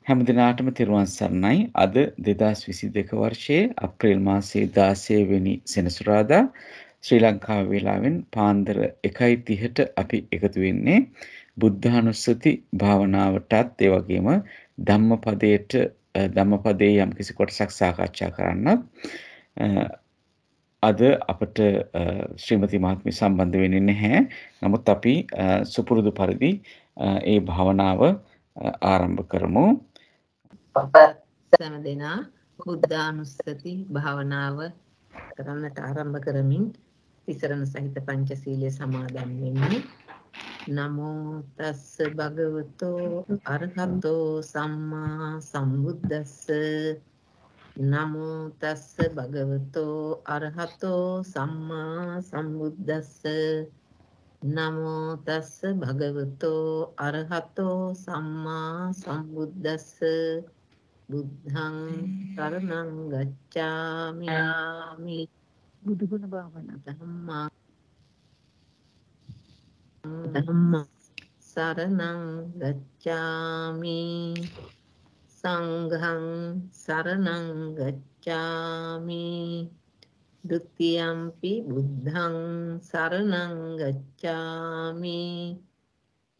හැමදිනාටම තෙරුවන් සරණයි. අද 2022 වර්ෂයේ අප්‍රේල් මාසයේ 16 වෙනි සෙනසුරාදා ශ්‍රී ලංකාව වේලාවෙන් පාන්දර 1:30ට අපි එකතු වෙන්නේ බුද්ධානුස්සති භාවනාවටත් ඒ වගේම ධම්මපදයේ යම්කිසි කොටසක් සාකච්ඡා කරන්නත්. අද අපට ශ්‍රීමති මහත්මිය සම්බන්ධ වෙන්නේ නැහැ. නමුත් අපි සුපුරුදු පරිදි ඒ භාවනාව ආරම්භ කරමු. සෑම දෙනා බුද්ධානුස්සති භාවනාව කරන්නට ආරම්භ කරමින් තිසරණ සහිත පංචශීලයේ සමාදන් වෙන්නේ. නමෝ තස්ස භගවතෝ අරහතෝ සම්මා සම්බුද්දස්ස. නමෝ තස්ස භගවතෝ අරහතෝ සම්මා සම්බුද්දස්ස. නමෝ තස්ස භගවතෝ අරහතෝ සම්මා සම්බුද්දස්ස. බුද්ධං සරණං ගච්ඡාමි. බුදුගුණ භාවනා ධම්ම සරණං ගච්ඡාමි. සංඝං සරණං ගච්ඡාමි. ဒုတိယံ පි බුද්ධං සරණං ගච්ඡාමි.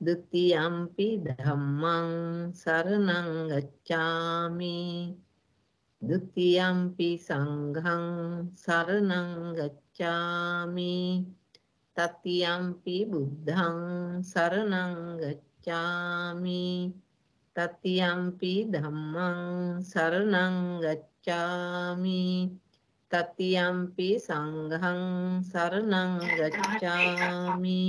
ဒုတိယံ පි ධම්මං සරණං ගච්ඡාමි. ဒုတိယံ පි සංඝං සරණං ගච්ඡාමි. තතියම් පි බුද්ධං සරණං ගච්ඡාමි. තතියම් පි ධම්මං සරණං ගච්ඡාමි. තතියම් පි සංඝං සරණං ගච්ඡාමි.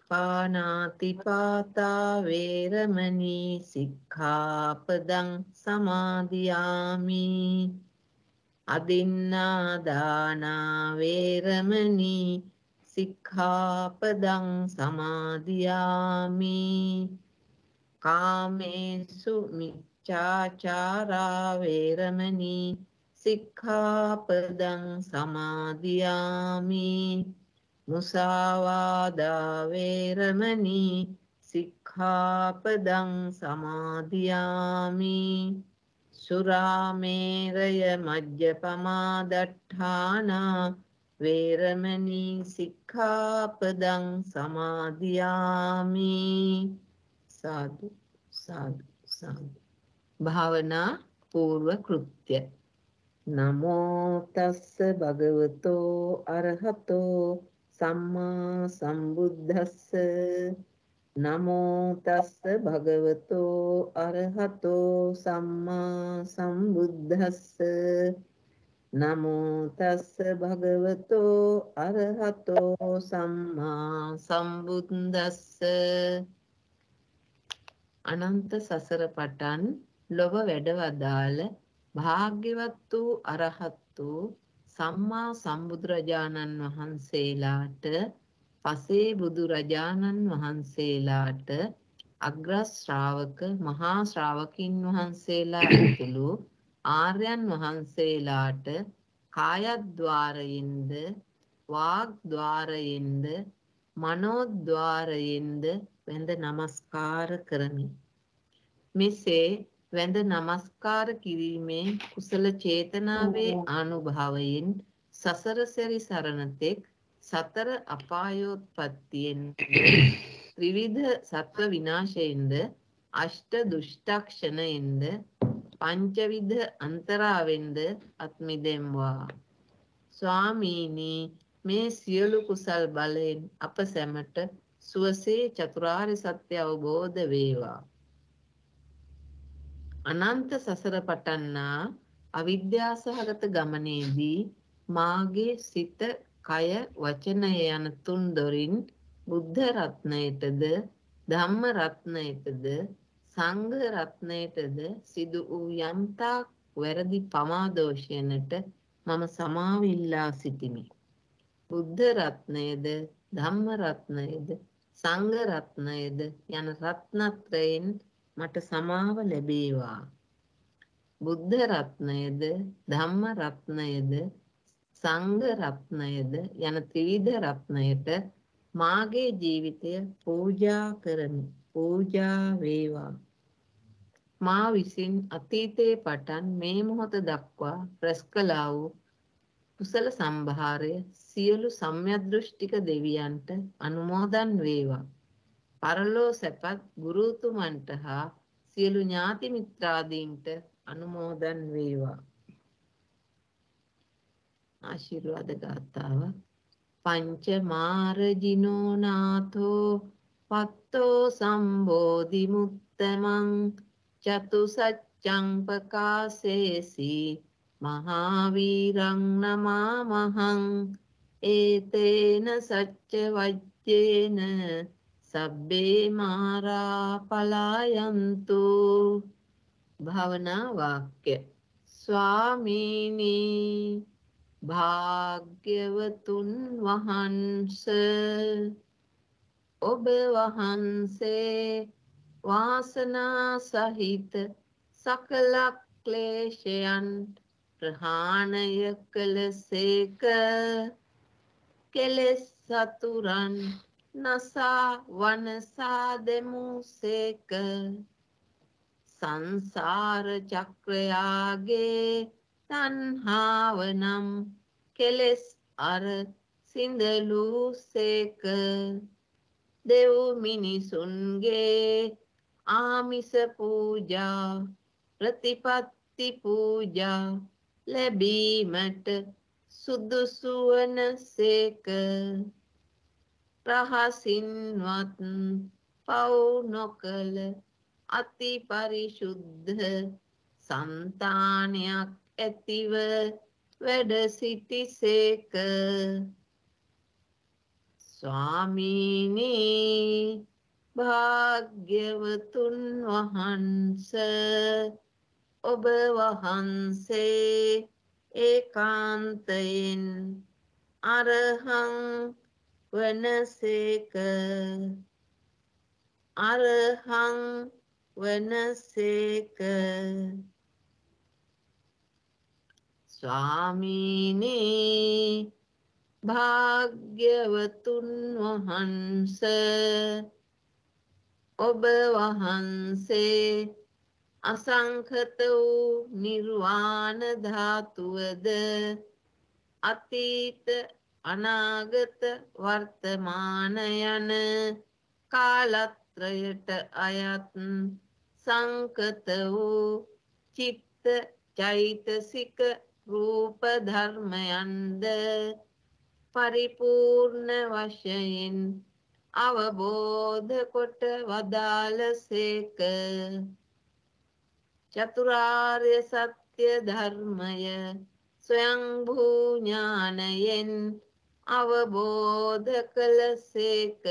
පානාති පාතා වේරමණී සික්ඛාපදං සමාදියාමි. අදින්නා දානා වේරමණී සික්ඛාපදං සමාදියාමි. කාමේසු මිච්ඡාචාරා වේරමණී සික්ඛාපදං සමාදියාමි. මුසාවාදා වේරමණී සික්ඛාපදං සමාදියාමි. සුරාමේරය මජ්ජපමා දට්ඨානා වේරමණී සික්ඛාපදං සමාදියාමි. සාදු සාදු සාදු. භාවනා පූර්ව කෘත්‍ය. නමෝ තස්ස භගවතෝ අරහතෝ සම්මා සම්බුද්දස්ස. නමෝ තස්ස භගවතෝ අරහතෝ සම්මා සම්බුද්දස්ස. නමෝ තස්ස භගවතෝ අරහතෝ සම්මා සම්බුද්දස්ස. අනන්ත සසර පටන් ලොව වැඩවදාළ භාග්‍යවත් වූ අරහත් වූ සම්මා සම්බුදුරජාණන් වහන්සේලාට පසේ බුදුරජාණන් වහන්සේලාට අග්‍ර ශ්‍රාවක මහා ශ්‍රාවකින් වහන්සේලා ඇතුළු ආර්යයන් වහන්සේලාට කායද්්වාරයෙන්ද වාග්ද්වාරයෙන්ද මනෝද්වාරයෙන්ද වැඳ නමස්කාර කරමි. මෙසේ වැඳ නමස්කාර කිරීමේ කුසල චේතනාවේ ආනුභාවයෙන් සසර සැරි සරණතෙක් සතර අපායෝත්පත්තියෙන් ත්‍රිවිධ සත්ව විනාශයෙන්ද අෂ්ට දුෂ්ටක්ෂණයෙන්ද පංචවිධ අන්තරාවෙන්ද අත්මිදෙම්වා. ස්වාමීනි, මේ සියලු කුසල් බලයෙන් අප සැමට සුවසේ චතුරාර්ය සත්‍ය අවබෝධ වේවා. අනන්ත සසර පටන්නා අවිද්‍යාසහගත ගමනේදී මාගේ සිත, කය, වචනය යන තුන් දොරින් බුද්ධ රත්නයටද ධම්ම රත්නයටද සංඝ රත්නයටද සිදු වූ යම්තාක් වැරදි පමාදෝෂයනට මම සමාවිල්ලා සිටිමි. බුද්ධ රත්නයද ධම්ම රත්නයද සංඝ රත්නයද යන රත්නත්‍රයෙන් මට සමාව ලැබේවා. බුද්ධ රත්නයද ධම්ම රත්නයද සංඝ රත්නයද යන ත්‍රිවිධ රත්නයට මාගේ ජීවිතය පූජා කරමි. පූජා වේවා. මා විසින් අතීතයේ පටන් මේ මොහොත දක්වා රැස් කළා වූ කුසල සම්භාරය සියලු සම්‍යදෘෂ්ටික දෙවියන්ට අනුමෝදන් වේවා. පරලෝ සැපත් ගුරුතුමන්ට හා සියලු ඥාති මිත්‍රාදීන්ට අනුමෝදන් වේවා. ආශිර්වාද ගාථාව. පංච මාරජිනෝ නාථෝ පත්තෝ සම්බෝධි මුත්තමං චතු සච්ඡං පකාසේසි මහාවීරං නමාමහං ඒතේන සච්ච වජ්ජේන සබ්බේ මාරා පලායන්තු. භාවනා වාක්‍ය. ස්වාමීනි භාග්‍යවතුන් වහන්ස ඔබ වහන්සේ වාසනා සහිත සකල ක්ලේශයන් ප්‍රහාණය කළසේක. කෙලෙස් සතුරන් නසා වනසා දෙමුසේක. සංසාර චක්‍රයාගේ තණ්හාව නම් කෙලෙස් අර සිඳලූසේක. දෙව් මිනිසුන්ගේ ආමිස පූජා ප්‍රතිපත්ති පූජා ලැබීමට සුදුසු වනසේක. රහසින්වත් පව් නොකළ අති පරිශුද්ධ సంతాනයක් ඇතිව වැඩ සිටිසේක. ස්වාමීනි භාග්‍යවතුන් වහන්ස ඔබ වහන්සේ ඒකාන්තයෙන් අරහං වනසේක. අරහං වනසේක. ස්වාමීනි භාග්‍යවතුන් වහන්ස ඔබ වහන්සේ අසංඛත වූ නිර්වාණ ධාතුවද අතීත අනාගත වර්තමාන යන කාලත්‍රයට අයත් සංකත වූ චිත්ත චෛතසික රූප ධර්මයන්ද පරිපූර්ණ වශයෙන් අවබෝධ කොට වදාළසේක. චතුරාර්ය සත්‍ය ධර්මය ස්වයංභූ ඥානයෙන් අවබෝධ කළසේක.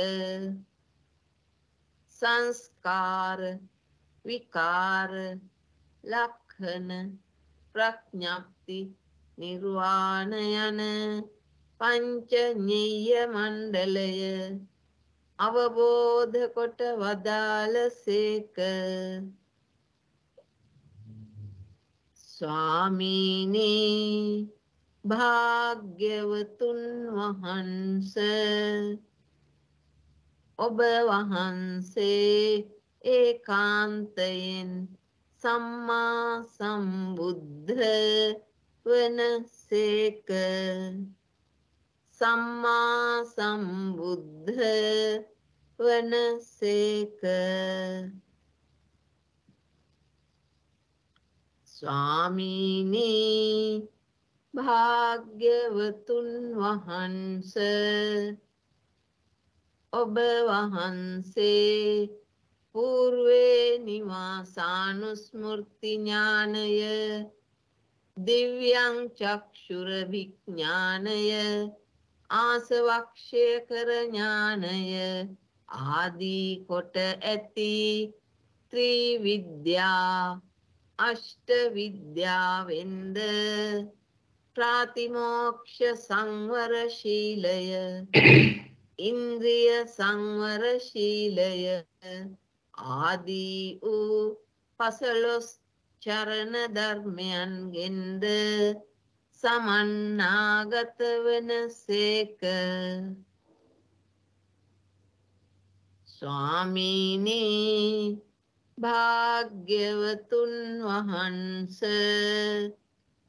සංස්කාර විකාර ලක්ෂණ ප්‍රඥප්ති නිර්වාණ යන පංචඤ්ඤය මණ්ඩලය අවබෝධ කොට වදාළසේක. ස්වාමීනි භාග්‍යවතුන් වහන්ස ඔබ වහන්සේ ඒකාන්තයෙන් සම්මා සම්බුද්ධ වනසේක. සම්මා සම්බුද්ධ වනසේක. ස්වාමීනි භාග්‍යවතුන් වහන්ස ඔබ වහන්සේ పూర్වේ නිවාසානුස්මෘති ඥානය දිව්‍යං චක්ෂුර විඥානය ආසවක්ෂේකර ඥානය ආදී කොට ඇති ත්‍රිවිද්‍යා අෂ්ට විද්‍යාවෙන්ද ප්‍රාතිමෝක්ෂ සංවර ශීලය ඉන්ද්‍රිය සංවර ශීලය ආදී වූ පසළොස් චරණ ධර්මයන්ගෙන්ද සමන්නාගත වනසේක. ස්වාමීනි භාග්‍යවතුන් වහන්ස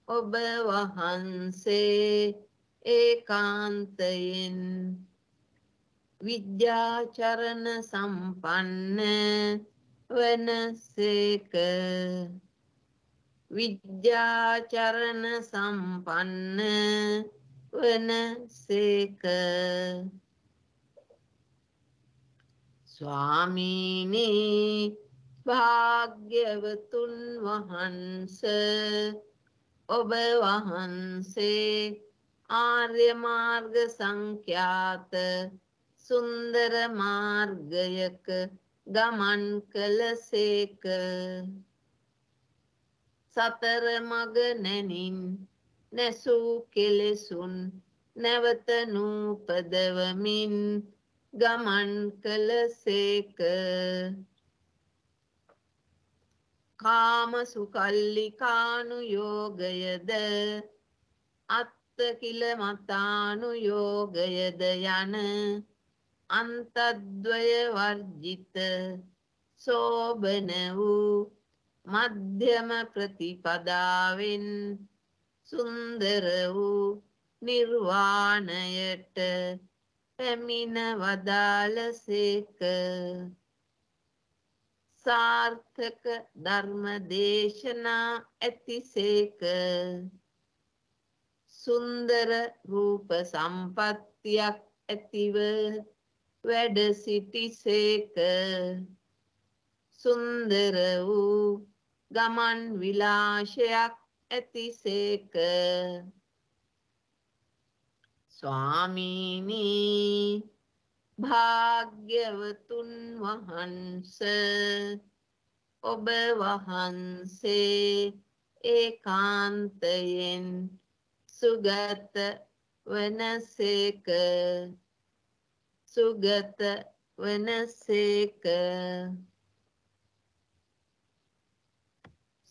ඔබ වහන්සේ ඒකාන්තයෙන් විද්‍යාචරණ සම්පන්න වනසේක විද්‍යාචරණ සම්පන්න වනසේක ස්වාමීනි භාග්‍යවතුන් වහන්ස ඔබ වහන්සේ ආර්ය මාර්ග සංඛ්‍යාත සුන්දර මාර්ගයක ගමන් කළසේක සතර මග නැනින් නැසූ කෙලෙසුන් නැවත නූපදවමින් ගමන් කළසේක කාම සුකල්ලිකානු යෝගයද අත්තකිල මතානු යෝගයද යන අන්තද්වය වර්ජිත සෝබන වූ මධ්‍යම ප්‍රතිපදාවෙන් සුන්දර වූ නිර්වාණයට පැමිණ වදාළසේක සාර්ථක ධර්ම දේශනා ඇතිසේක සුන්දර රූප සම්පත්තියක් ඇතිව වැඩ සිටිසේක සුන්දර වූ ගමන් විලාශයක් ඇතිසේක ස්වාමීනි භාග්‍යවතුන් වහන්ස ඔබ වහන්සේ ඒකාන්තයෙන් සුගත වනසේක සුගත වනසේක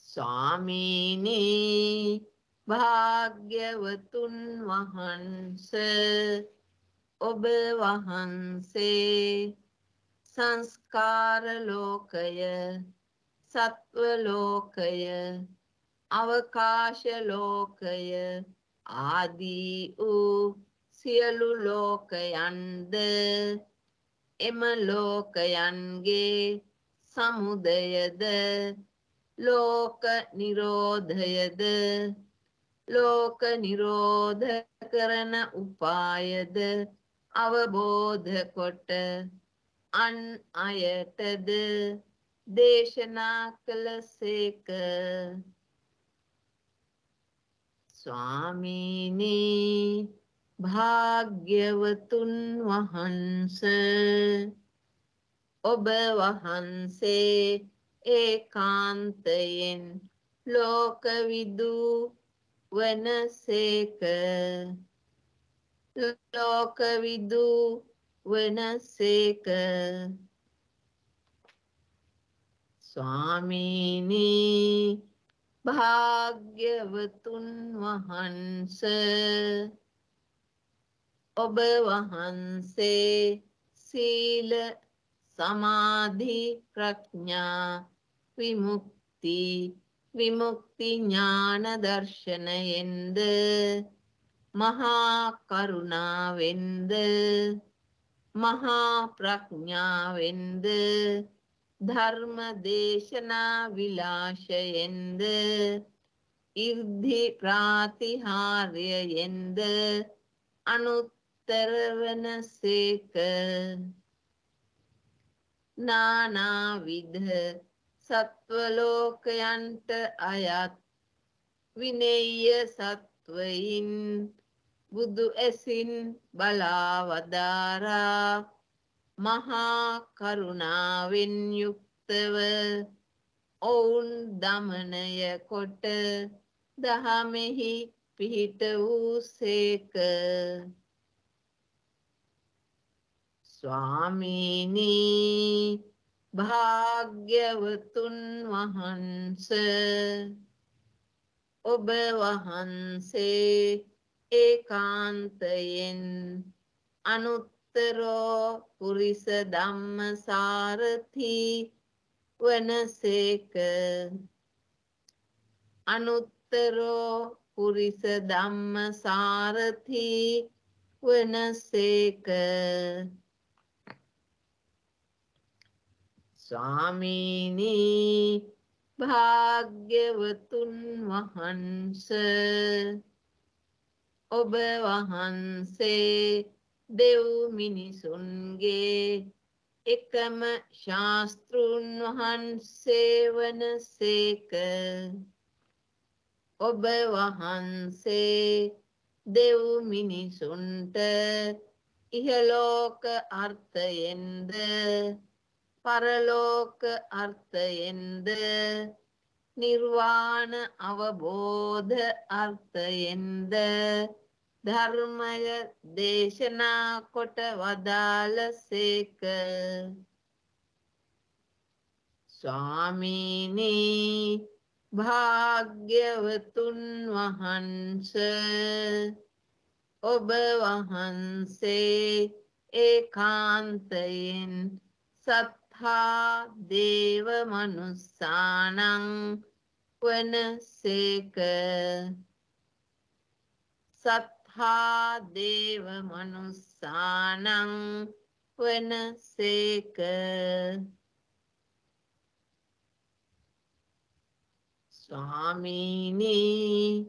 ස්වාමීනි භාග්‍යවතුන් වහන්ස ඔබ වහන්සේ සංස්කාර ලෝකය සත්ව ලෝකය අවකාශ ලෝකය ආදී වූ සියලු ලෝකයන්ද එම ලෝකයන්ගේ සමුදයද ලෝක නිරෝධයද ලෝක නිරෝධ කරන උපායද අවබෝධ කොට අන් අයටද දේශනා කළසේක ස්වාමීනි භාග්‍යවතුන් වහන්ස ඔබ වහන්සේ ඒකාන්තයෙන් ලෝකවිදු වනසේක ලෝකවිදු වනසේක ස්වාමීනි භාග්‍යවතුන් වහන්ස ඔබ වහන්සේ සීල සමාධි ප්‍රඥා විමුක්ති විමුක්ති ඥාන දර්ශනයෙන්ද මහා කරුණාවෙන්ද මහා ප්‍රඥාවෙන්ද ධර්ම දේශනා විලාශයෙන්ද ඉර්ධි ප්‍රාතිහාර්යයෙන්ද අනුත්තර වනසේක නානාවිධ සත්වලෝකයන්ට අයත් විනේය සත්වයින් බුදු ඇසින් බලාවදාරා මහා කරුණාවෙන් යුක්තව ඔවුන් දමනය කොට දහමෙහි පිහිට වූ සේක ස්වාමීනි භාග්‍යවතුන් වහන්ස ඔබ වහන්සේ ඒකාන්තයෙන් අනුත්තරෝ පුරිස ධම්මසාරථි වනසේක අනුත්තරෝ පුරිස ධම්ම සාරථි වනසේක ස්වාමීනි භාග්‍යවතුන් වහන්ස ඔබ වහන්සේ දෙව් මිනිසුන්ගේ එකම ශාස්තෘන් වහන්සේ වනසේක ඔබ වහන්සේ දෙව් මිනිසුන්ට ඉහලෝක අර්ථයෙන්ද පරලෝක අර්ථයෙන්ද නිර්වාණ අවබෝධ අර්ථයෙන්ද ධර්මය දේශනා කොට වදාළසේක ස්වාමීනි භාග්‍යවතුන් වහන්ස ඔබ වහන්සේ ඒකාන්තයෙන් සත්හා දේව මනුස්සානං වනසේක සත්හා දේව මනුස්සානං වනසේක ස්වාමීනි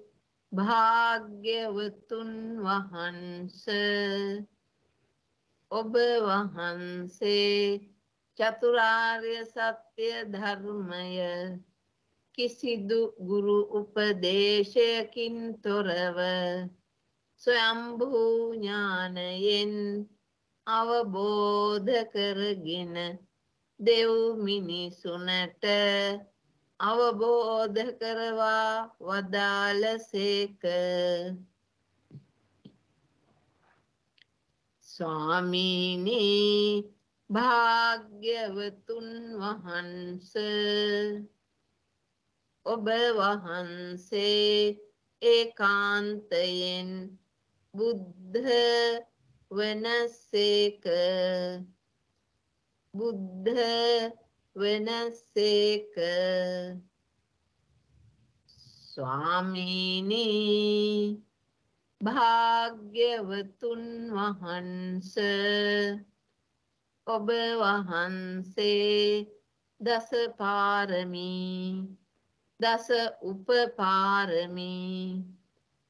භාග්‍යවතුන් වහන්ස ඔබ වහන්සේ චතුරාර්ය සත්‍ය ධර්මය කිසිදු ගුරු උපදේශයකින් තොරව ස්වයම්භූ ඥානයෙන් අවබෝධ කරගෙන දෙව් මිනිසුනට අවබෝධ කරවා වදාළසේක ස්වාමීනි භාග්‍යවතුන් වහන්ස ඔබ වහන්සේ ඒකාන්තයෙන් බුද්ධ වනසේක බුද්ධ වනසේක ස්වාමීනි භාග්‍යවතුන් වහන්ස ඔබ වහන්සේ දස පාරමී දස උපපාරමී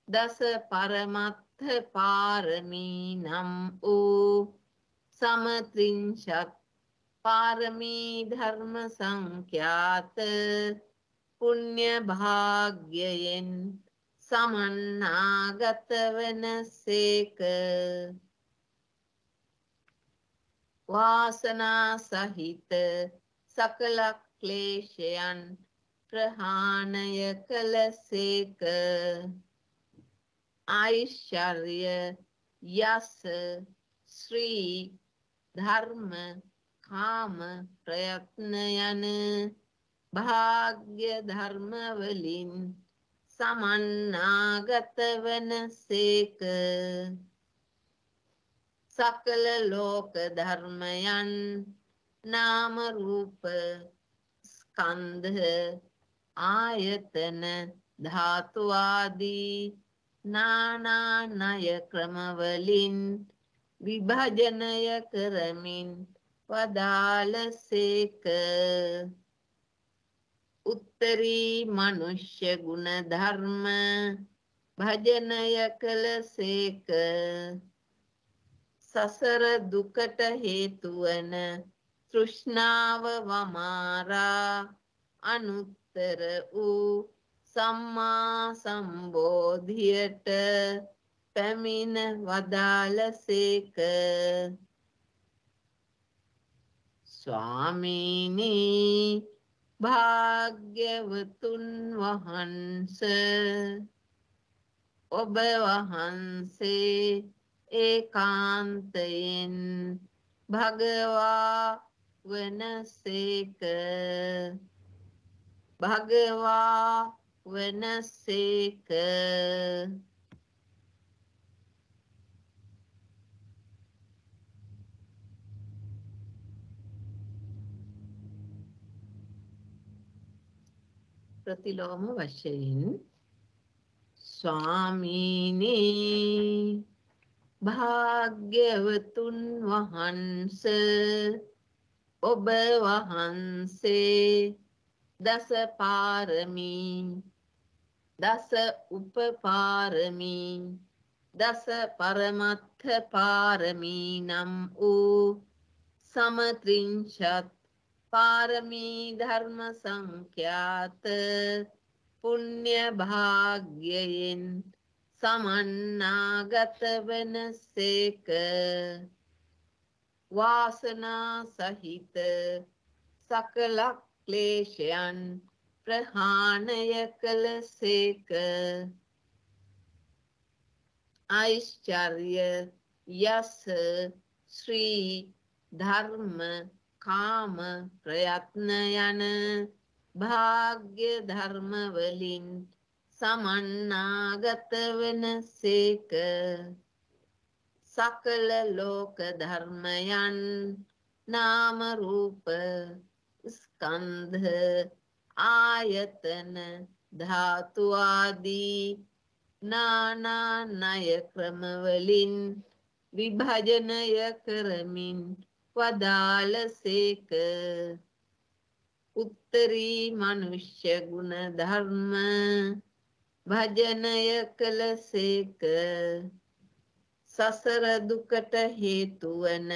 දස පරමත්ථ පාරමී නම් වූ සමත්‍රිංශත් පාරමී ධර්ම සංඛ්‍යාත පුණ්‍ය භාග්‍යයෙන් සමන්නාගත වනසේක වාසනා සහිත සකල ක්ලේශයන් ප්‍රහාණය කළසේක ඓශ්චර්ය යස ශ්‍රී ධර්ම කාම ප්‍රයත්න යන භාග්‍ය ධර්ම වලින් සමන්නාගත වනසේක සකල ලෝක ධර්මයන් නාම රූප ස්කන්ධ ආයතන ධාතු ආදී නානා ණය ක්‍රමවලින් විභජනය කරමින් වදාළසේක උත්තරී මනුෂ්‍ය ගුණ ධර්ම භජනය කළසේක සසර දුකට හේතු වන තෘෂ්ණාව වමාරා අනුත්තර වූ සම්මා සම්බෝධියට පැමිණ වදාළසේක ස්වාමීනි භාග්‍යවතුන් වහන්ස ඔබ වහන්සේ ඒකාන්තයෙන් භගවා වනසේක භගවා වනසේක ප්‍රතිලෝම වශයෙන් ස්වාමීනි භාග්‍යවතුන් වහන්ස ඔබ වහන්සේ දස පාරමී දස උපපාරමී දස පරමත්ථ පාරමී නම් වූ සමත්‍රිංශත් පාරමී ධර්ම සංඛ්‍යාත පුණ්‍ය භාග්‍යයෙන් සමන්නාගත වන සේක වාසනා සහිත සකල ක්ලේශයන් ප්‍රහාණය කළ සේක ඓශ්චර්ය යස ශ්‍රී ධර්ම කාම ප්‍රයත්න යන භාග්‍ය ධර්ම වලින් සමන්නාගත වන සේක සකල ලෝක ධර්මයන් නාම රූප ස්කන්ධ ආයතන ධාතු ආදී නානා ණය ක්‍රම වලින් විභජනය කරමින් වදාළ සේක උත්තරී මනුෂ්‍ය ගුණ ධර්ම භජනය කළ සේක සසර දුකට හේතු වන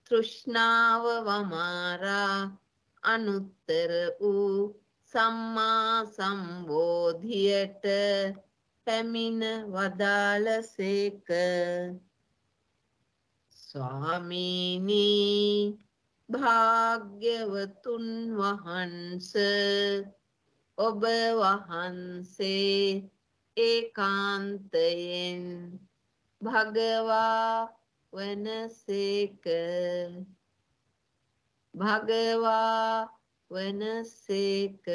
තෘෂ්ණාව වමාරා අනුත්තර වූ සම්මා සම්බෝධියට පැමිණ වදාළ සේක ස්වාමීනි භාග්‍යවතුන් වහන්ස ඔබ වහන්සේ ඒකාන්තයෙන් භගවා වනසේක භගවා වනසේක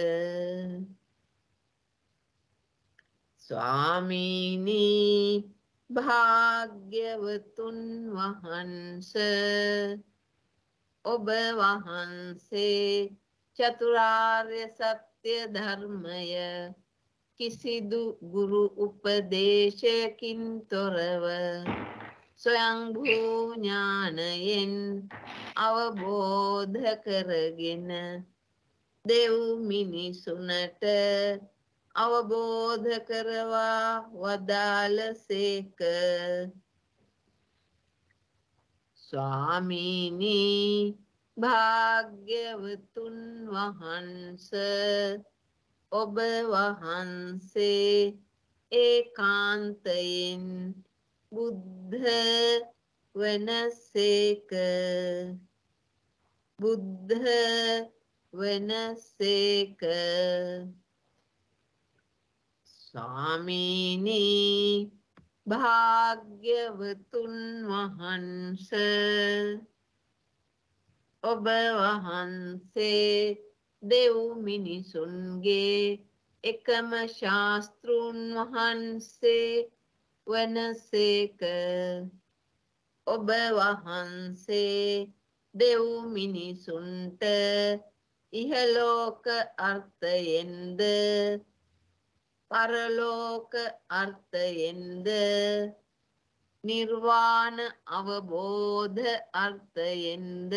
ස්වාමීනි භාග්‍යවතුන් වහන්ස ඔබ වහන්සේ චතුරාර්ය සත්‍ය ධර්මය කිසිදු ගුරු උපදේශයකින් තොරව ස්වයංභූ ඥානයෙන් අවබෝධ කරගෙන දෙව් මිනිසුනට අවබෝධ කරවා වදාළ සේක ස්වාමීනි භාග්‍යවතුන් වහන්ස ඔබ වහන්සේ ඒකාන්තයෙන් බුද්ධ වනසේක බුද්ධ වනසේක ස්වාමීනි භාග්‍යවතුන් වහන්ස ඔබ වහන්සේ දෙව් මිනිසුන්ගේ එකම ශාස්තෘන් වහන්සේ වනසේක ඔබ වහන්සේ දෙව් මිනිසුන්ට ඉහලෝක අර්ථයෙන්ද පරලෝක අර්ථයෙන්ද නිර්වාණ අවබෝධ අර්ථයෙන්ද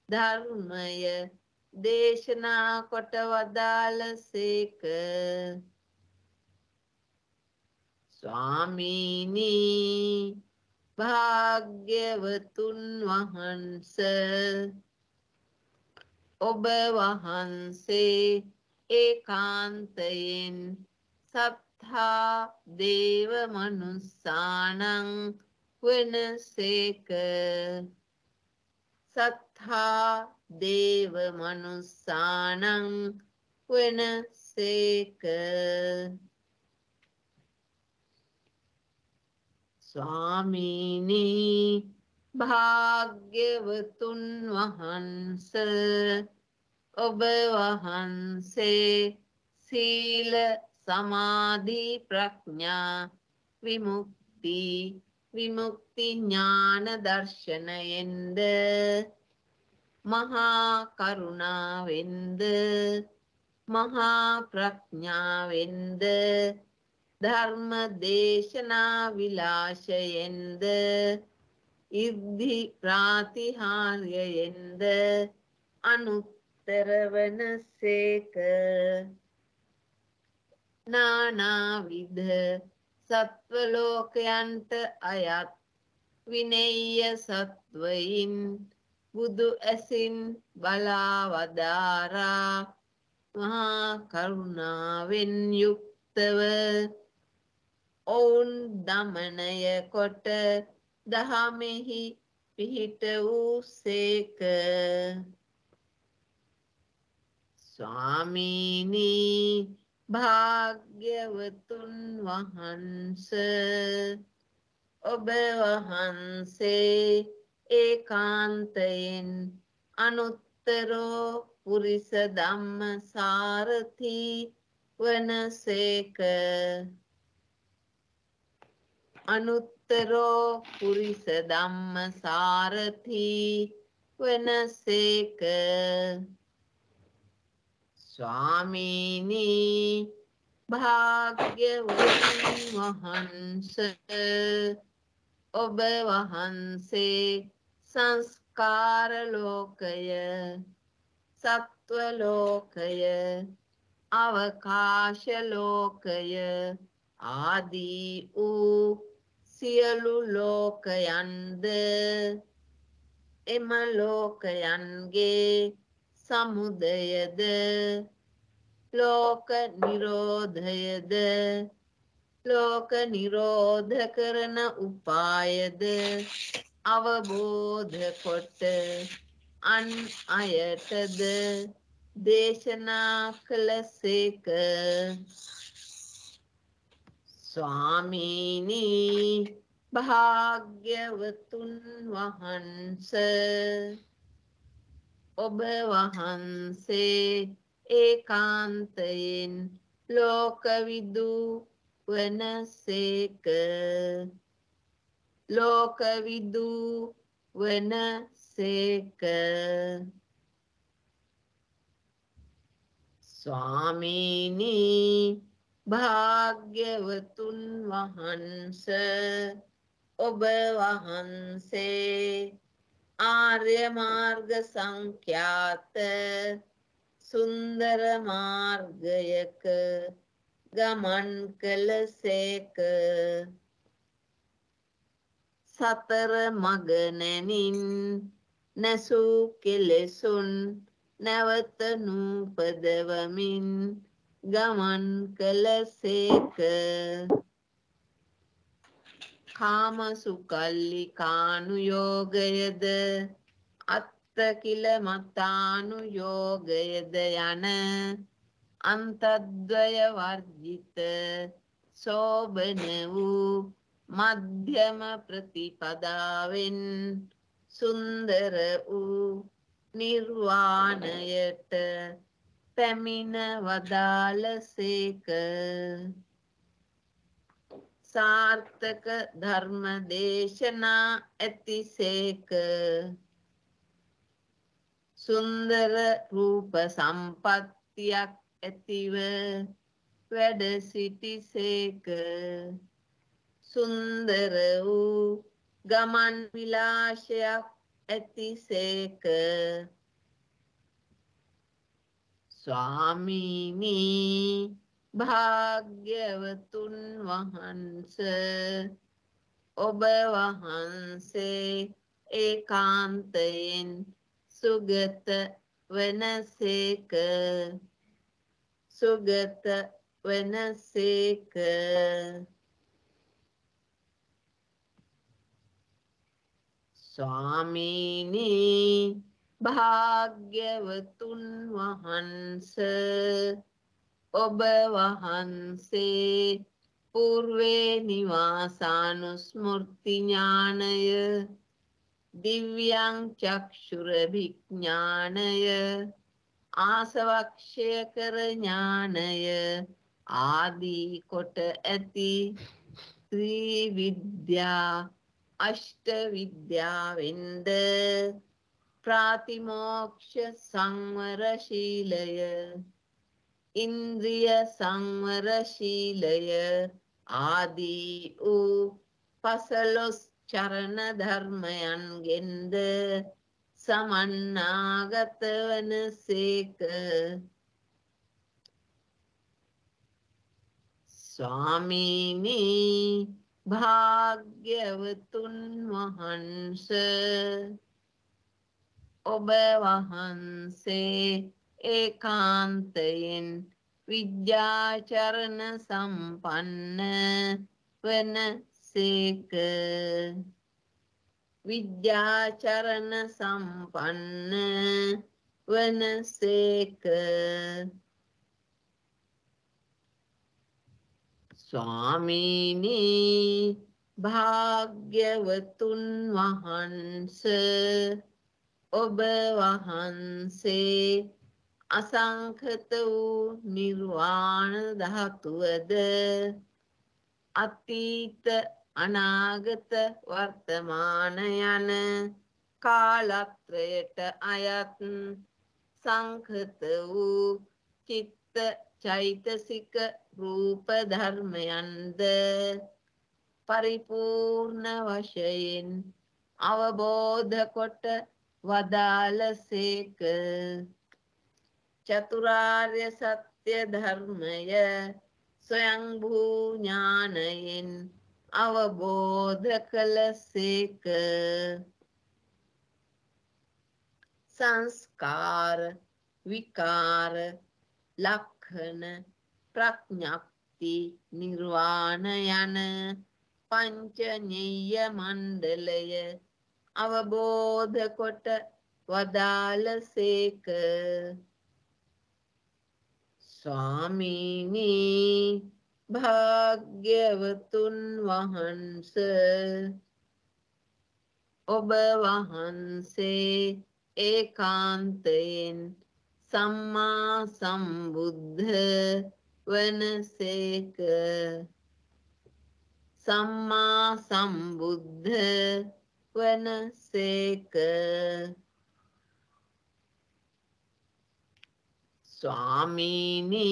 ධර්මය දේශනා කොට වදාළ සේක ස්වාමීනි භාග්‍යවතුන් වහන්ස ඔබ වහන්සේ ඒකාන්තයෙන් සත්තා දේව මනුස්සානං වනසේක සත්තා දේව මනුස්සානං වනසේක ස්වාමීනි භාග්‍යවතුන් වහන්ස ඔබ වහන්සේ සීල සමාධි ප්‍රඥා විමුක්ති ඥාන දර්ශනයෙන්ද මහා කරුණාවෙන්ද මහා ප්‍රඥාවෙන්ද ධර්ම දේශනා විලාශයෙන්ද ඉද්ධි ප්‍රාතිහාර්යයෙන්ද අනුත්තර වන සේක. නානාවිධ සත්වලෝකයන්ට අයත් විනෙය්‍ය සත්වයින් බුදු ඇසින් බලා වදාරා මහා කරුණාවෙන් යුක්තව ඔවුන් දමනය කොට දහමෙහි පිහිට වූ සේක. ස්වාමීනී භාග්‍යවතුන් වහන්ස ඔබ වහන්සේ ඒකාන්තයෙන් අනුත්තරෝ පුරිස ධම්ම සාරථි වනසේක. අනුත්තරෝ පුරිස ධම්ම සාරථි වනසේක. ස්වාමීනී භාග්‍යවතුන් වහන්ස ඔබ වහන්සේ සංස්කාර ලෝකය සත්ව ලෝකය අවකාශ ලෝකය ආදී වූ සියලු ලෝකයන්ද එම ලෝකයන්ගේ සමුදයද ලෝක නිරෝධයද ලෝක නිරෝධ කරන උපායද අවබෝධ කොට අන් අයටද දේශනා කළසේක. ස්වාමීනී භාග්‍යවතුන් වහන්ස ඔබ වහන්සේ ඒකාන්තයෙන් ලෝකවිදු වනසේක. ලෝකවිදු වනසේක. ස්වාමීනී භාග්‍යවතුන් වහන්ස ඔබ වහන්සේ ආර්ය මාර්ග සංඛ්‍යාත සුන්දර මාර්ගයක ගමන් කළසේක. සතර මග නැනින් නැසූ කෙලෙසුන් නැවත නූපදවමින් ගමන් කළසේක. කාමසුකල්ලිකානුයෝගයද අත්තකිල මතානුයෝගයද යන අන්තද්වය වර්ජිත සෝබන වූ මධ්‍යම ප්‍රතිපදාවෙන් සුන්දර වූ නිර්වාණයට පැමිණ වදාළසේක. සාර්ථක ධර්ම දේශනා ඇතිසේක. සුන්දර රූප සම්පත්තියක් ඇතිව වැඩ සිටිසේක. සුන්දර වූ ගමන් විලාශයක් ඇතිසේක. ස්වාමීනී භාග්‍යවතුන් වහන්ස ඔබ වහන්සේ ඒකාන්තයෙන් සුගත වනසේක. සුගත වනසේක. ස්වාමීනී භාග්‍යවතුන් වහන්ස ඔබ වහන්සේ పూర్වේ නිවාසානුස්මෘති ඥානය දිව්‍යං චක්ෂුරභිඥානය ආසවක්ෂය කර ඥානය ආදී කොට ඇති ත්‍රිවිද්‍යා අෂ්ට විද්‍යාවෙන්ද ප්‍රාතිමෝක්ෂ සංවර ශීලය ඉන්ද්‍රිය සංවර ශීලය ආදී වූ පසළොස් චරණ ධර්මයන්ගෙන්ද සමන්නාගත වන සේක. ස්වාමීනි භාග්‍යවතුන් වහන්ස ඔබ වහන්සේ ඒකාන්තයෙන් විද්‍යාචරණ සම්පන්න වන සේක. විද්‍යාචරණ සම්පන්න වන සේක. ස්වාමීනි භාග්‍යවතුන් වහන්ස ඔබ වහන්සේ අසංඛත වූ නිර්වාණ ධාතුවද අතීත අනාගත වර්තමාන යන කාලත්‍රයට අයත් සංඛත වූ චිත්ත චෛතසික රූප ධර්මයන්ද පරිපූර්ණ වශයෙන් අවබෝධ කොට වදාළසේක. චතුරාර්ය සත්‍ය ධර්මය ස්වයංභූ ඥානයෙන් අවබෝධ කළසේක. සංස්කාර විකාර ලක්ෂණ ප්‍රඥප්ති නිර්වාණ යන පංචනීය මණ්ඩලය අවබෝධ කොට වදාළසේක. ස්වාමීනි භාග්‍යවතුන් වහන්ස ඔබ වහන්සේ ඒකාන්තයෙන් සම්මා සම්බුද්ධ වන සේක. සම්මා සම්බුද්ධ වන සේක. ස්වාමීනි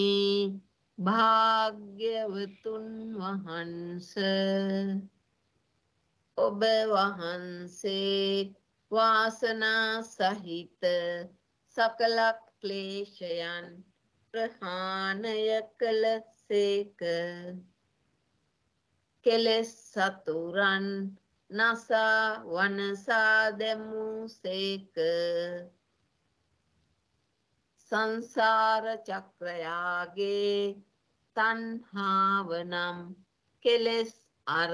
භාග්‍යවතුන් වහන්ස ඔබ වහන්සේ වාසනා සහිත සකල ක්ලේශයන් ප්‍රහාණය කළ සේක. කෙලෙස් සතුරන් නසා වනසා දැමූ සේක. සංසාර චක්‍රයාගේ තණ්හාව නම් කෙලෙස් අර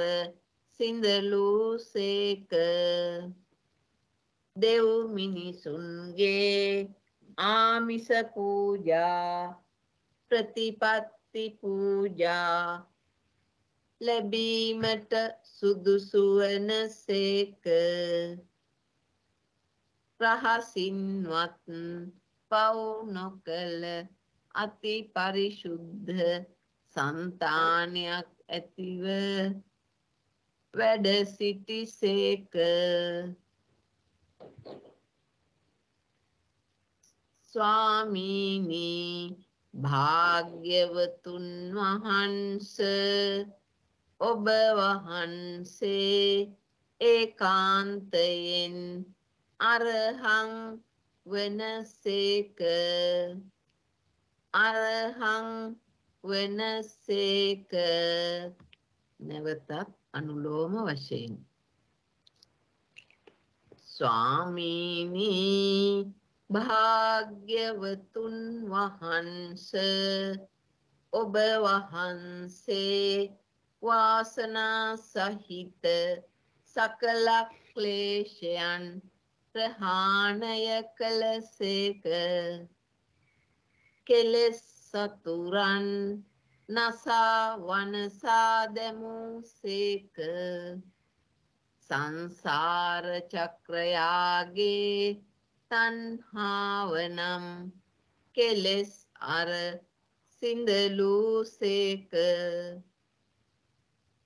සිඳලූ සේක. දෙව් මිනිසුන්ගේ ආමිස පූජා ප්‍රතිපත්ති පූජා ලැබීමට සුදුසු වන සේක. රහසින්වත් පව් නොකළ අති පරිශුද්ධ සන්තානයක් ඇතිව වැඩ සිටි සේක. ස්වාමීනි භාග්‍යවතුන් වහන්ස ඔබ වහන්සේ ඒකාන්තයෙන් අරහං වන සේක. අරහං වන සේක. නැවතත් අනුලෝම වශයෙන්. ස්වාමීනි භාග්‍යවතුන් වහන්ස ඔබ වහන්සේ වාසනා සහිත සකල ක්ලේශයන් ප්‍රහාණය කළ සේක. කෙලෙස් සතුරන් නසා වනසා දැමූ සේක. සංසාර චක්‍රයාගේ තණ්හාව නම් කෙලෙස් අර සිඳලූ සේක.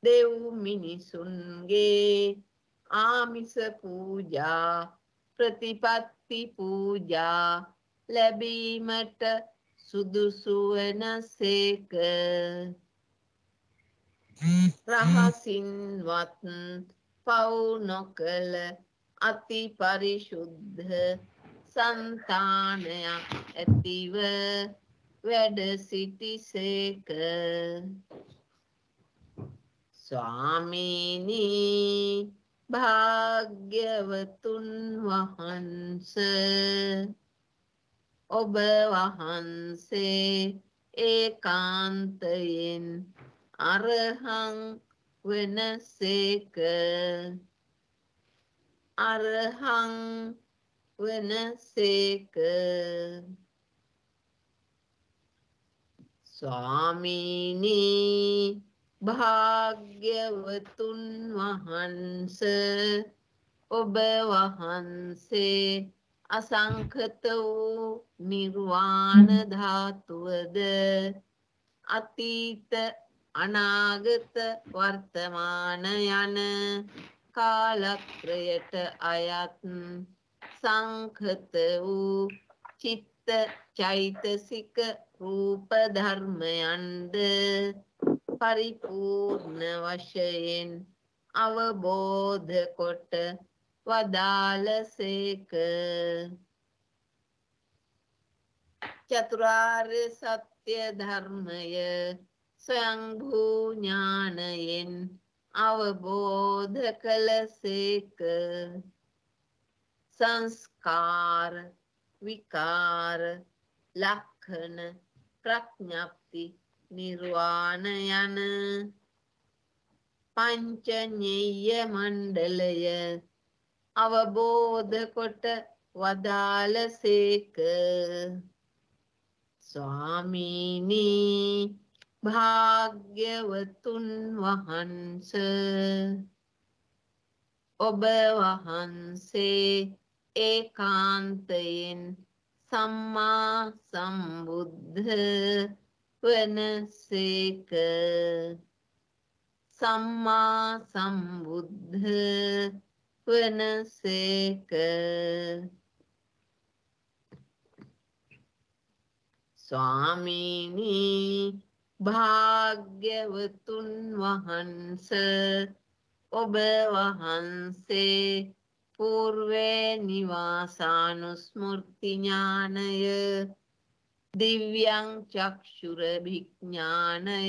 දෙව් මිනිසුන්ගේ ආමිස පූජා ප්‍රතිපත්ති පූජා ලැබීමට සුදුසු වනසේක. රහසින්වත් පව් නොකළ අති පරිශුද්ධ සන්තානයක් ඇතිව වැඩ සිටිසේක. ස්වාමීනී භාග්‍යවතුන් වහන්ස, ඔබ වහන්සේ ඒකාන්තයෙන් අරහං වනසේක. අරහං වනසේක. ස්වාමීනී භාග්‍යවතුන් වහන්ස, ඔබ වහන්සේ අසංඛත වූ නිර්වාණ ධාතුවද අතීත අනාගත වර්තමාන යන කාලත්‍රයට අයත් සංඛත වූ චිත්ත චෛතසික රූප ධර්මයන්ද පරිපූර්ණ වශයෙන් අවබෝධ කොට වදාළසේක. චතුරාර්ය සත්‍ය ධර්මය ස්වයංභූ ඥානයෙන් අවබෝධ කළසේක. සංස්කාර විකාර ලක්ඛන ප්‍රඥප්ති නිර්වාණ යන පංචඤ්ඤය මණ්ඩලය අවබෝධ කොට වදාළසේක. ස්වාමීනී භාග්‍යවතුන් වහන්ස, ඔබ වහන්සේ ඒකාන්තයෙන් සම්මා සම්බුද්ධ වනසේක. සම්මා සම්බුද්ධ වනසේක. ස්වාමීනී භාග්‍යවතුන් වහන්ස, ඔබ වහන්සේ పూర్වේ නිවාසානුස්මෘති ඥානය, දිව්‍යං චක්ෂුර භිඥානය,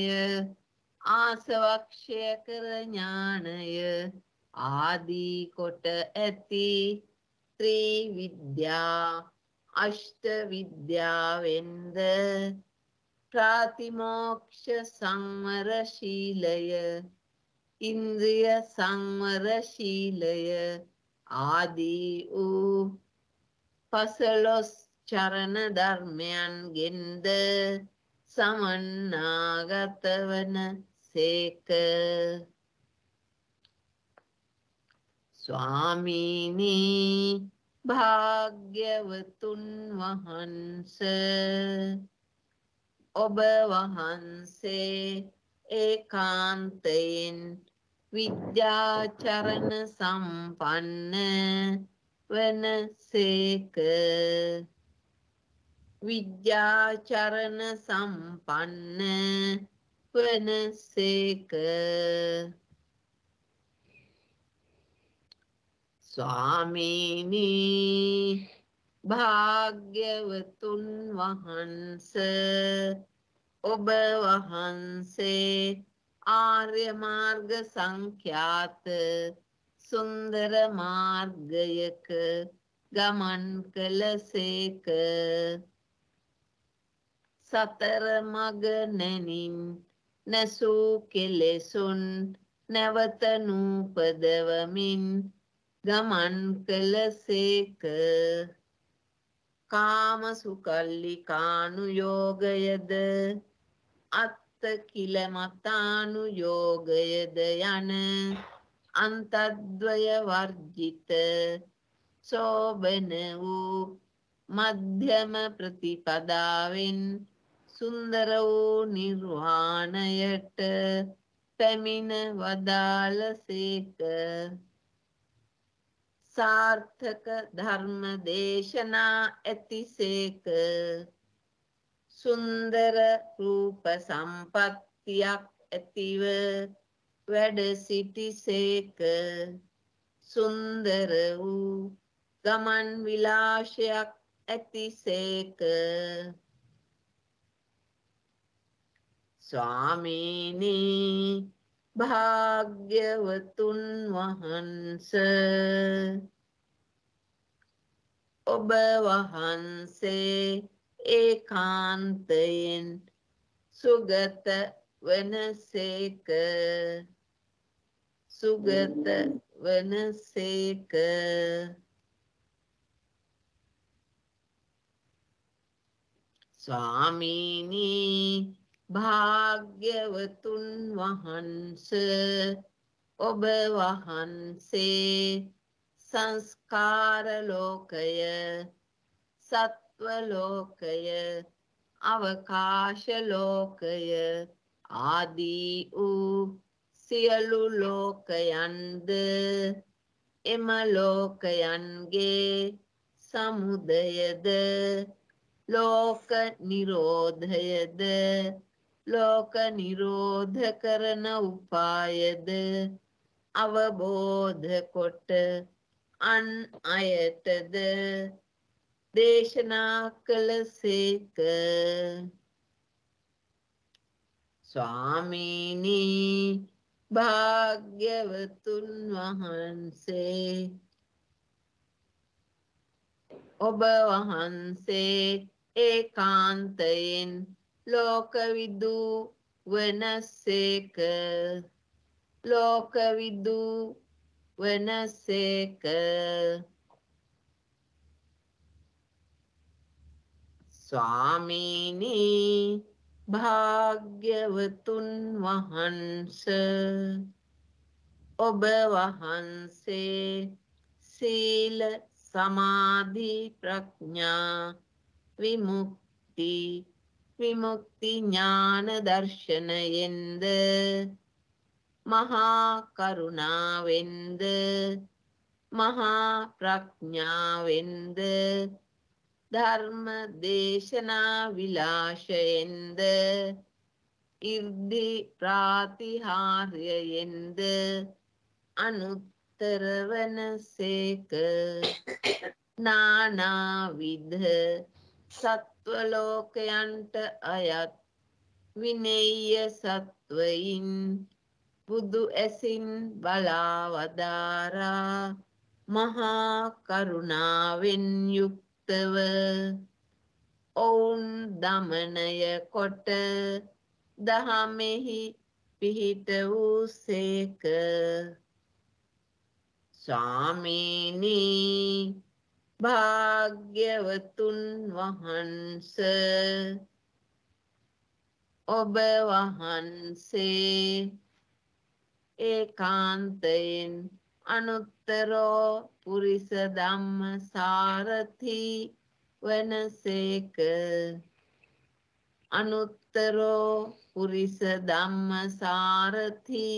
ආසවක්ෂය කර ඥානය ආදී කොට ඇති ත්‍රිවිද්‍යා අෂ්ට විද්‍යාවෙන්ද ප්‍රාතිමෝක්ෂ සංවර ශීලය, ඉන්ද්‍රිය සංවර ශීලය ආදී වූ 15 චරණ ධර්මයන්ගෙන්ද සමන්නාගත වන සේක. ස්වාමීනී භාග්‍යවතුන් වහන්ස, ඔබ වහන්සේ ඒකාන්තයෙන් විද්‍යාචරණ සම්පන්න වනසේක. විද්‍යාචරණ සම්පන්න වනසේක. ස්වාමීනී භාග්‍යවතුන් වහන්ස, ඔබ වහන්සේ ආර්ය මාර්ග සංඛ්‍යාත සුන්දර මාර්ගයක ගමන් කළසේක. සතර මග නැනින් නැසූ කෙලෙසුන් නැවත නූපදවමින් ගමන් කළසේක. කාම සුකල්ලිකානුයෝගයද අත්ත කිලමතානුයෝගයද යන අන්තද්වය වර්ජිත සෝබන වූ මධ්‍යම ප්‍රතිපදාවෙන් සුන්දර වූ නිර්වාණයට පැමිණ වදාළසේක. සාර්ථක ධර්ම දේශනා ඇතිසේක. සුන්දර රූප සම්පත්තියක් ඇතිව වැඩ සිටිසේක. සුන්දර වූ ගමන් විලාශයක් ඇතිසේක. ස්වාමීනි භාග්‍යවතුන් වහන්ස, ඔබ වහන්සේ ඒකාන්තයෙන් සුගත වනසේක. සුගත වනසේක. ස්වාමීනි භාග්‍යවතුන් වහන්ස, ඔබ වහන්සේ සංස්කාර ලෝකය, සත්ව ලෝකය, අවකාශ ලෝකය ආදී වූ සියලු ලෝකයන්ද එම ලෝකයන්ගේ සමුදයද ලෝක නිරෝධයද ලෝක නිරෝධ කරන උපායද අවබෝධ කොට අන් අයටද දේශනා කළසේක. ස්වාමීනි භාග්‍යවතුන් වහන්සේ, ඔබ වහන්සේ ඒකාන්තයෙන් ලෝකවිදු වනසේක. ලෝකවිදු වනසේක. ස්වාමීනි භාග්‍යවතුන් වහන්ස, ඔබ වහන්සේ සීල සමාධි ප්‍රඥා විමුක්ති විමුක්ති ඥාන දර්ශනයෙන්ද මහා කරුණාවෙන්ද මහා ප්‍රඥාවෙන්ද ධර්ම දේශනා විලාශයෙන්ද ඉර්ධි ප්‍රාතිහාර්යයෙන්ද අනුත්තර වනසේක. නානාවිධ සත්වලෝකයන්ට අයත් විනේය සත්වයින් බුදු ඇසින් බලා වදාරා මහා කරුණාවෙන් යුක්තව ඔවුන් දමනය කොට දහමෙහි පිහිට වූසේක. ස්වාමීනි භාග්‍යවතුන් වහන්ස, ඔබ වහන්සේ ඒකාන්තයෙන් අනුත්තරෝ පුරිස ධම්ම සාරථි වනසේක. අනුත්තරෝ පුරිස ධම්ම සාරථි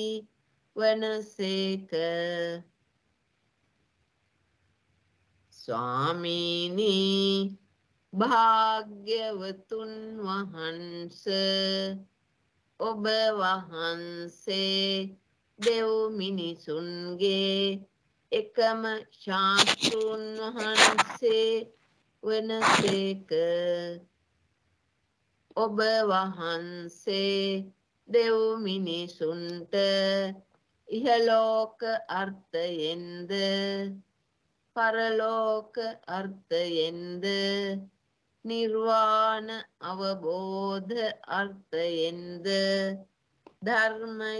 වනසේක. ස්වාමීනි භාග්‍යවතුන් වහන්ස, ඔබ වහන්සේ දෙව් මිනිසුන්ගේ එකම ශාස්තෘන් වහන්සේ වනසේක. ඔබ වහන්සේ දෙව් මිනිසුන්ට ඉහලෝක අර්ථයෙන්ද පරලෝක අර්ථයෙන්ද නිර්වාණ අවබෝධ අර්ථයෙන්ද ධර්මය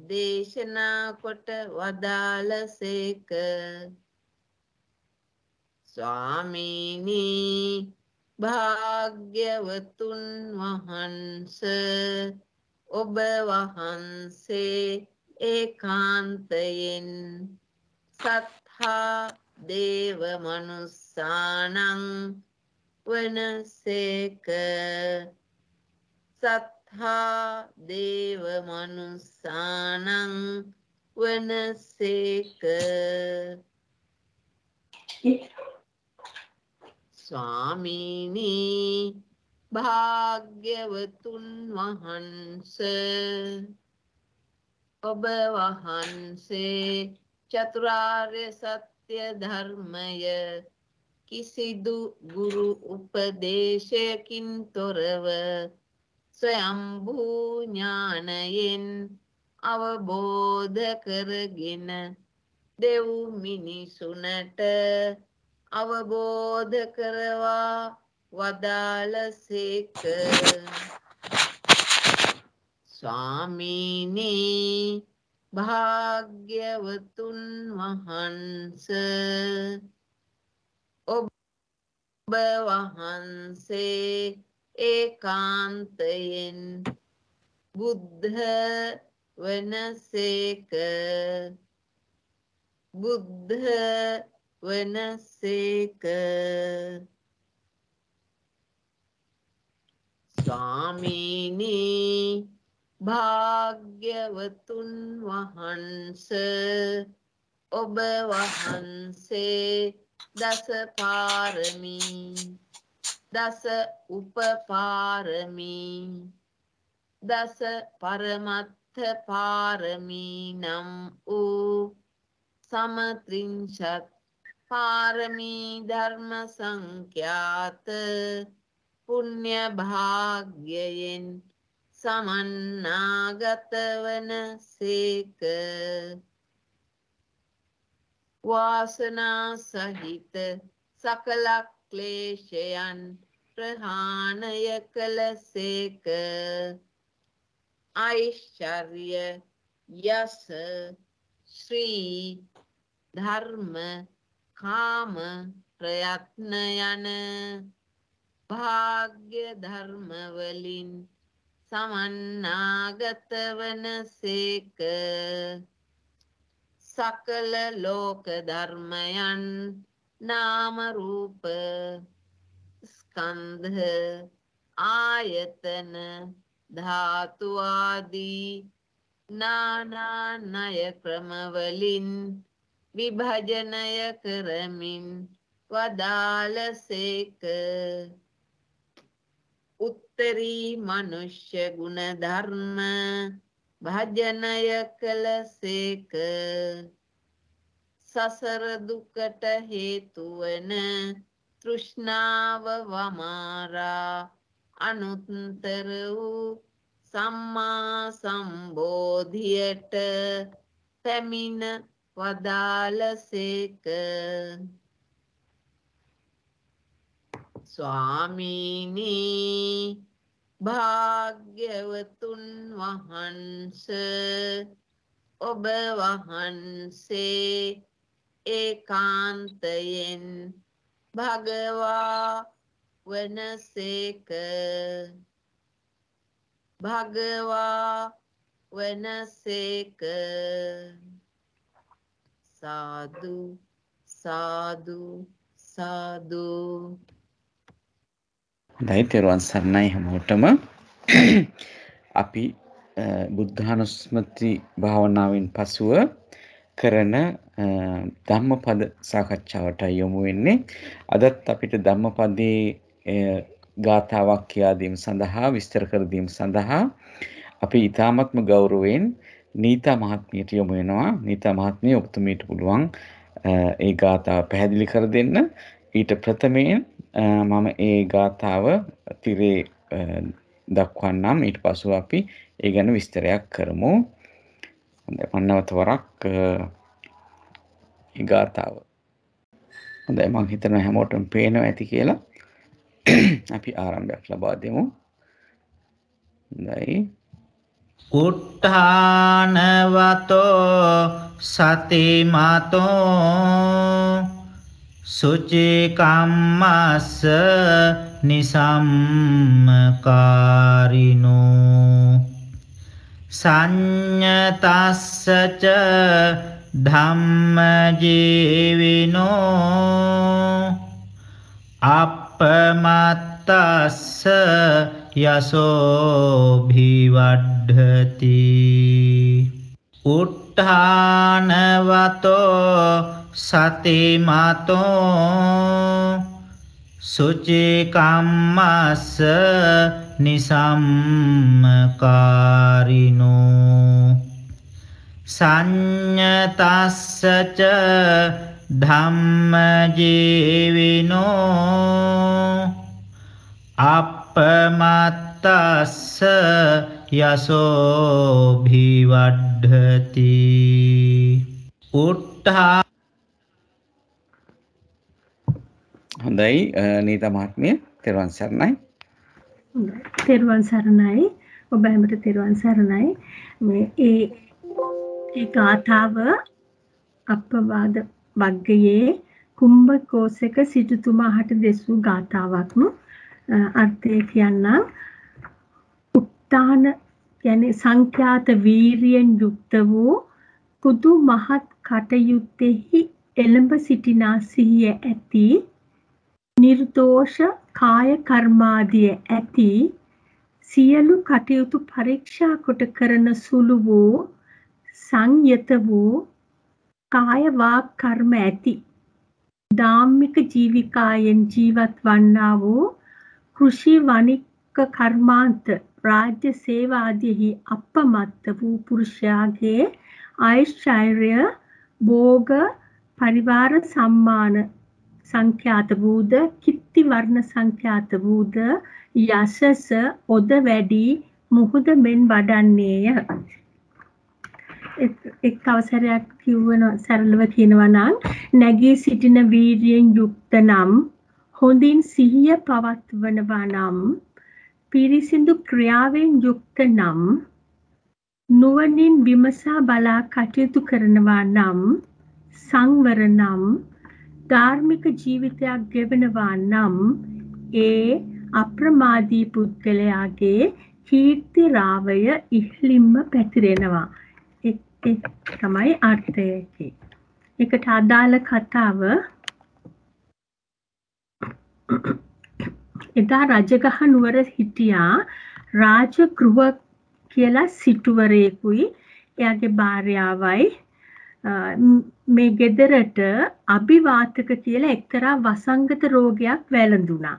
දේශනා කොට වදාළසේක. ස්වාමීනි භාග්‍යවතුන් වහන්ස, ඔබ වහන්සේ ඒකාන්තයෙන් සත්හා දේව මනුස්සානං වනසේක. සත්හා දේව මනුස්සානං වනසේක. ස්වාමීනි භාග්‍යවතුන් වහන්ස ඔබ වහන්සේ චතුරාර්ය සත්‍ය ධර්මය කිසිදු ගුරු උපදේශයකින් තොරව ස්වයම්භූ ඥානයෙන් අවබෝධ කරගෙන දෙව් මිනිසුනට අවබෝධ කරවා වදාළසේක. ස්වාමීනි භාග්‍යවතුන් වහන්ස ඔබ වහන්සේ ඒකාන්තයෙන් බුද්ධ වනසේක. බුද්ධ වනසේක. ස්වාමීනි භාග්‍යවතුන් වහන්ස ඔබ වහන්සේ දස පාරමී දස උපපාරමී දස පරමත්ථ පාරමී නම් වූ සමත්‍රිංශත් පාරමී ධර්ම සංඛ්‍යාත පුණ්‍ය භාග්‍යයෙන් සමන්නාගත වන සේක. වාසනා සහිත සකල ක්ලේශයන් ප්‍රහාණය කළ සේක. ඓශ්චර්ය යස ශ්‍රී ධර්ම කාම ප්‍රයත්න යන භාග්‍ය ධර්ම වලින් සමන්නාගත වන සේක. සකල ලෝක ධර්මයන් නාම රූප ස්කන්ධ ආයතන ධාතු ආදී නානානය ක්‍රමවලින් විභජනය කරමින් වදාළසේක. උත්තරී මනුෂ්‍ය ගුණ ධර්ම භජනය කළසේක. සසර දුකට හේතු වන තෘෂ්ණාව වමාරා අනුත්තර වූ සම්මා සම්බෝධියට පැමිණ වදාළසේක. ස්වාමීනි භාග්‍යවතුන් වහන්ස ඔබ වහන්සේ ඒකාන්තයෙන් භගවා වනසේක. භගවා වනසේක. සාදු සාදු සාදු. හොඳයි, තෙරුවන් සරණයි හැමෝටම. අපි බුද්ධානුස්මති භාවනාවෙන් පසුව කරන ධම්මපද සාකච්ඡාවට යොමු වෙන්නේ. අදත් අපිට ධම්මපදයේ ගාථාවක් කියා දීම සඳහා විස්තර කර දීම සඳහා අපි ඊ타මත්ම ගෞරවයෙන් නීතා මහත්මියට යොමු වෙනවා. නීතා මහත්මිය ඔබතුමීට පුළුවන් ඒ ගාථාව පැහැදිලි කර දෙන්න. ඊට ප්‍රථමයෙන් මම ඒ ගාථාව තිරේ දක්වන්නම්. ඊට පසුව අපි ඒ ගැන විස්තරයක් කරමු. හොඳයි, මම නැවත වරක් ඒ ගාථාව. හොඳයි, මම හිතනවා හැමෝටම පේනවා ඇති කියලා. අපි ආරම්භයක් ලබා දෙමු. හොඳයි. උට්ඨානවතෝ සතිමතෝ සුචි කම්මස්ස නිසම්මකාරිනෝ සංඤතස්සච ධම්මජීවිනෝ අප්පමත්තස්ස යසෝ භිවඩ්ධති. උට්ඨානවතෝ සතිමතෝ සුචිකම්මස්ස නිසම්මකාරිනෝ සංඤතස්සච ධම්මජීවිනෝ අපමත්තස්ස යසෝ භිවඩ්ධති උට්ඨා හොඳයි නීතා මහත්මිය තෙරුවන් සරණයි. තෙරුවන් සරණයි. ඔබ හැමට තෙරුවන් සරණයි. මේ ඒ ගාථාව අපවාද වග්ගයේ කුම්භකෝසක සිටුතුමාට දෙසූ ගාථාවක්. අර්ථය කියන්නම්. උත්තාන කියන්නේ සංඛ්‍යාත වීරියෙන් යුක්ත වූ පුදු මහත් කටයුත්තේහි එළඹ සිටිනා සිහිය ඇති නිර්දෝෂ කාය කර්මාදිය ඇති සියලු කටයුතු පරීක්ෂා කොට කරන සුළු වූ සංයත වූ කාය වාක් කර්ම ඇති ධාම්මික ජීවිකායෙන් ජීවත් වන්නා වූ කෘෂි වණික කර්මාන්ත රාජ්‍ය සේවාදීහි අපමත්ත වූ පුරුෂයාගේ ආයුෂ්‍යය භෝග පරිවාර සම්මාන සංඛ්‍යාත වූද කිත්ති වර්ණ සංඛ්‍යාත වූද යසස ඔද වැඩි මුහුද මෙන් වඩන්නේය. එක් අවසරයක් කියවන සරලව කියනවා නම් නැගී සිටින වීර්යයෙන් යුක්ත නම් හොඳින් සිහිය පවත්වනවා නම් පිරිසිදු ක්‍රියාවෙන් යුක්ත නම් නුවණින් විමසා බලා කටයුතු කරනවා නම් සංවර නම් ධාර්මික ජීවිතයක් ගෙවනවා නම් ඒ අප්‍රමාදී පුද්ගලයාගේ කීර්ති රාවය ඉහළින්ම පැතිරෙනවා. ඒ තමයි අර්ථය. ඒකට අදාළ කතාව එදා රජගහ නුවර හිටියා රාජගෘහ කියලා සිටුවරයෙකුයි එයාගේ භාර්යාවයි මේ ගෙදරට අභිවාතක කියලා එක්තරා වසංගත රෝගයක් වැළඳුණා.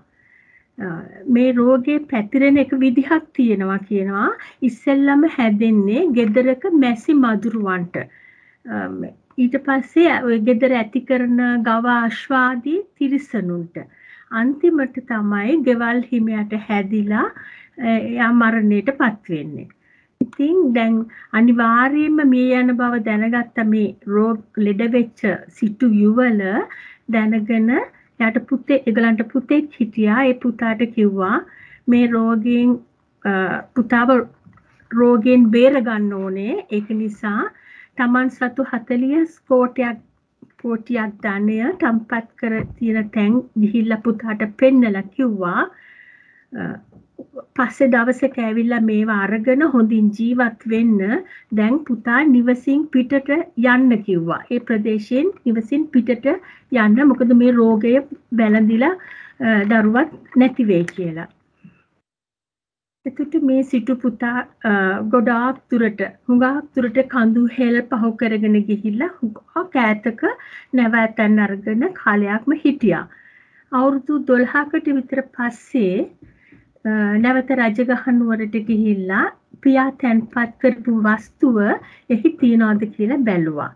මේ රෝගේ පැතිරෙන එක විදිහක් තියෙනවා කියනවා. ඉස්සෙල්ලම හැදෙන්නේ ගෙදරක මැසි මදුරුවන්ට. ඊට පස්සේ ওই ගෙදර ඇති කරන ගව අශ්වාදී තිරිසනුන්ට. අන්තිමට තමයි ගෙවල් හිමියට හැදිලා එයා මරණයටපත් වෙන්නේ. ඉතින් දැන් අනිවාර්යයෙන්ම මේ යන බව දැනගත්ත මේ රෝග ලෙඩ වෙච්ච සිටු යුවල දැනගෙන යාට ඒගලන්ට පුතෙක් හිටියා. ඒ පුතාට කිව්වා මේ පුතාව රෝගයෙන් බේර ගන්න ඕනේ. ඒක නිසා Taman සතු 40 කෝටියක් ධනය තම්පත් කර තියෙන තැන් ගිහිල්ලා පුතාට පෙන්නලා කිව්වා පස්සේ දවසක ඇවිල්ලා මේවා අරගෙන හොඳින් ජීවත් වෙන්න දැන් පුතා නිවසින් පිටට යන්න කිව්වා. ඒ ප්‍රදේශයෙන් නිවසින් පිටට යන්න මොකද මේ රෝගය වැළඳිලා දරුවත් නැති වෙයි කියලා. එතකොට මේ සිටු පුතා ගොඩාක් දුරට කඳු හෙල් පහ කරගෙන ගිහිල්ලා හුඟක් ඈතක නැවතන් අරගෙන කාලයක්ම හිටියා. අවුරුදු 12කට විතර පස්සේ නැවත රජගහ නුවරට ගිහිල්ලා පියා තැන්පත් කරපු වස්තුව එහි තියනවාද කියලා බැලුවා.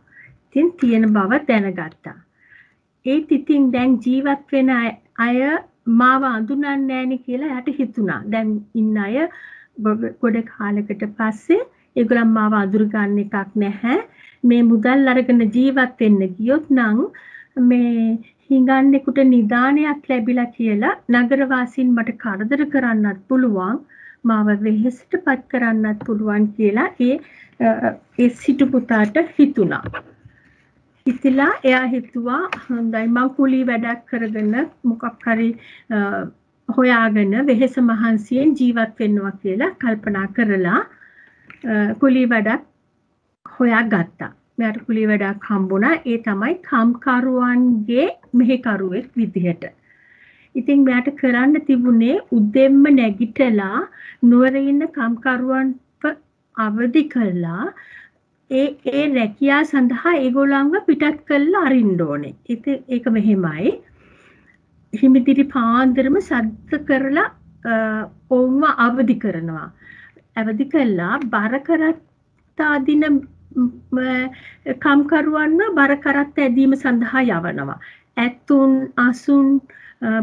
ඉතින් තියෙන බව දැනගත්තා. ඒත් ඉතින් දැන් ජීවත් වෙන අය මාව අඳුනන්නේ නැණි කියලා එයාට හිතුණා. දැන් ඉන්න අය ගොඩ කාලයකට පස්සේ ඒගොල්ලන් මාව අඳුර ගන්න එකක් නැහැ. මේ මුදල් අරගෙන ජීවත් වෙන්න ගියොත් නම් මේ හිඟන්නෙකුට නිදානයක් ලැබිලා කියලා නගරවාසීන් මට කරදර කරන්නත් පුළුවන්, මාව වෙහෙසටපත් කරන්නත් පුළුවන් කියලා ඒ සිටු පුතාට හිතුණා. ඉතිලා එයා හිතුවා හොඳයි මං කුලී වැඩක් කරගෙන මොකක් හරි හොයාගෙන වෙහෙස මහන්සියෙන් ජීවත් වෙනවා කියලා කල්පනා කරලා කුලී වැඩක් හොයාගත්තා. මෙයාට කුලී වැඩක් හම්බුණා. ඒ තමයි කම්කරුවන්ගේ මෙහෙකරුවෙක් විදිහට. ඉතින් මෙයාට කරන්න තිබුණේ උදෙන්ම නැගිටලා නුවරේ ඉන්න කම්කරුවන්ව අවදි කළා ඒ රැකියා සඳහා ඒගොල්ලන්ව පිටත් කරලා අරින්න ඕනේ. ඒක මෙහෙමයි. හිමිදිරි පාන්දරම සද්ද කරලා ඔවුන්ව අවදි කරනවා. අවදි කළා බර කරත් ආදින කම්කරුවන්ව බර කරත් ඇදීම සඳහා යවනවා. ඇතුන් අසුන්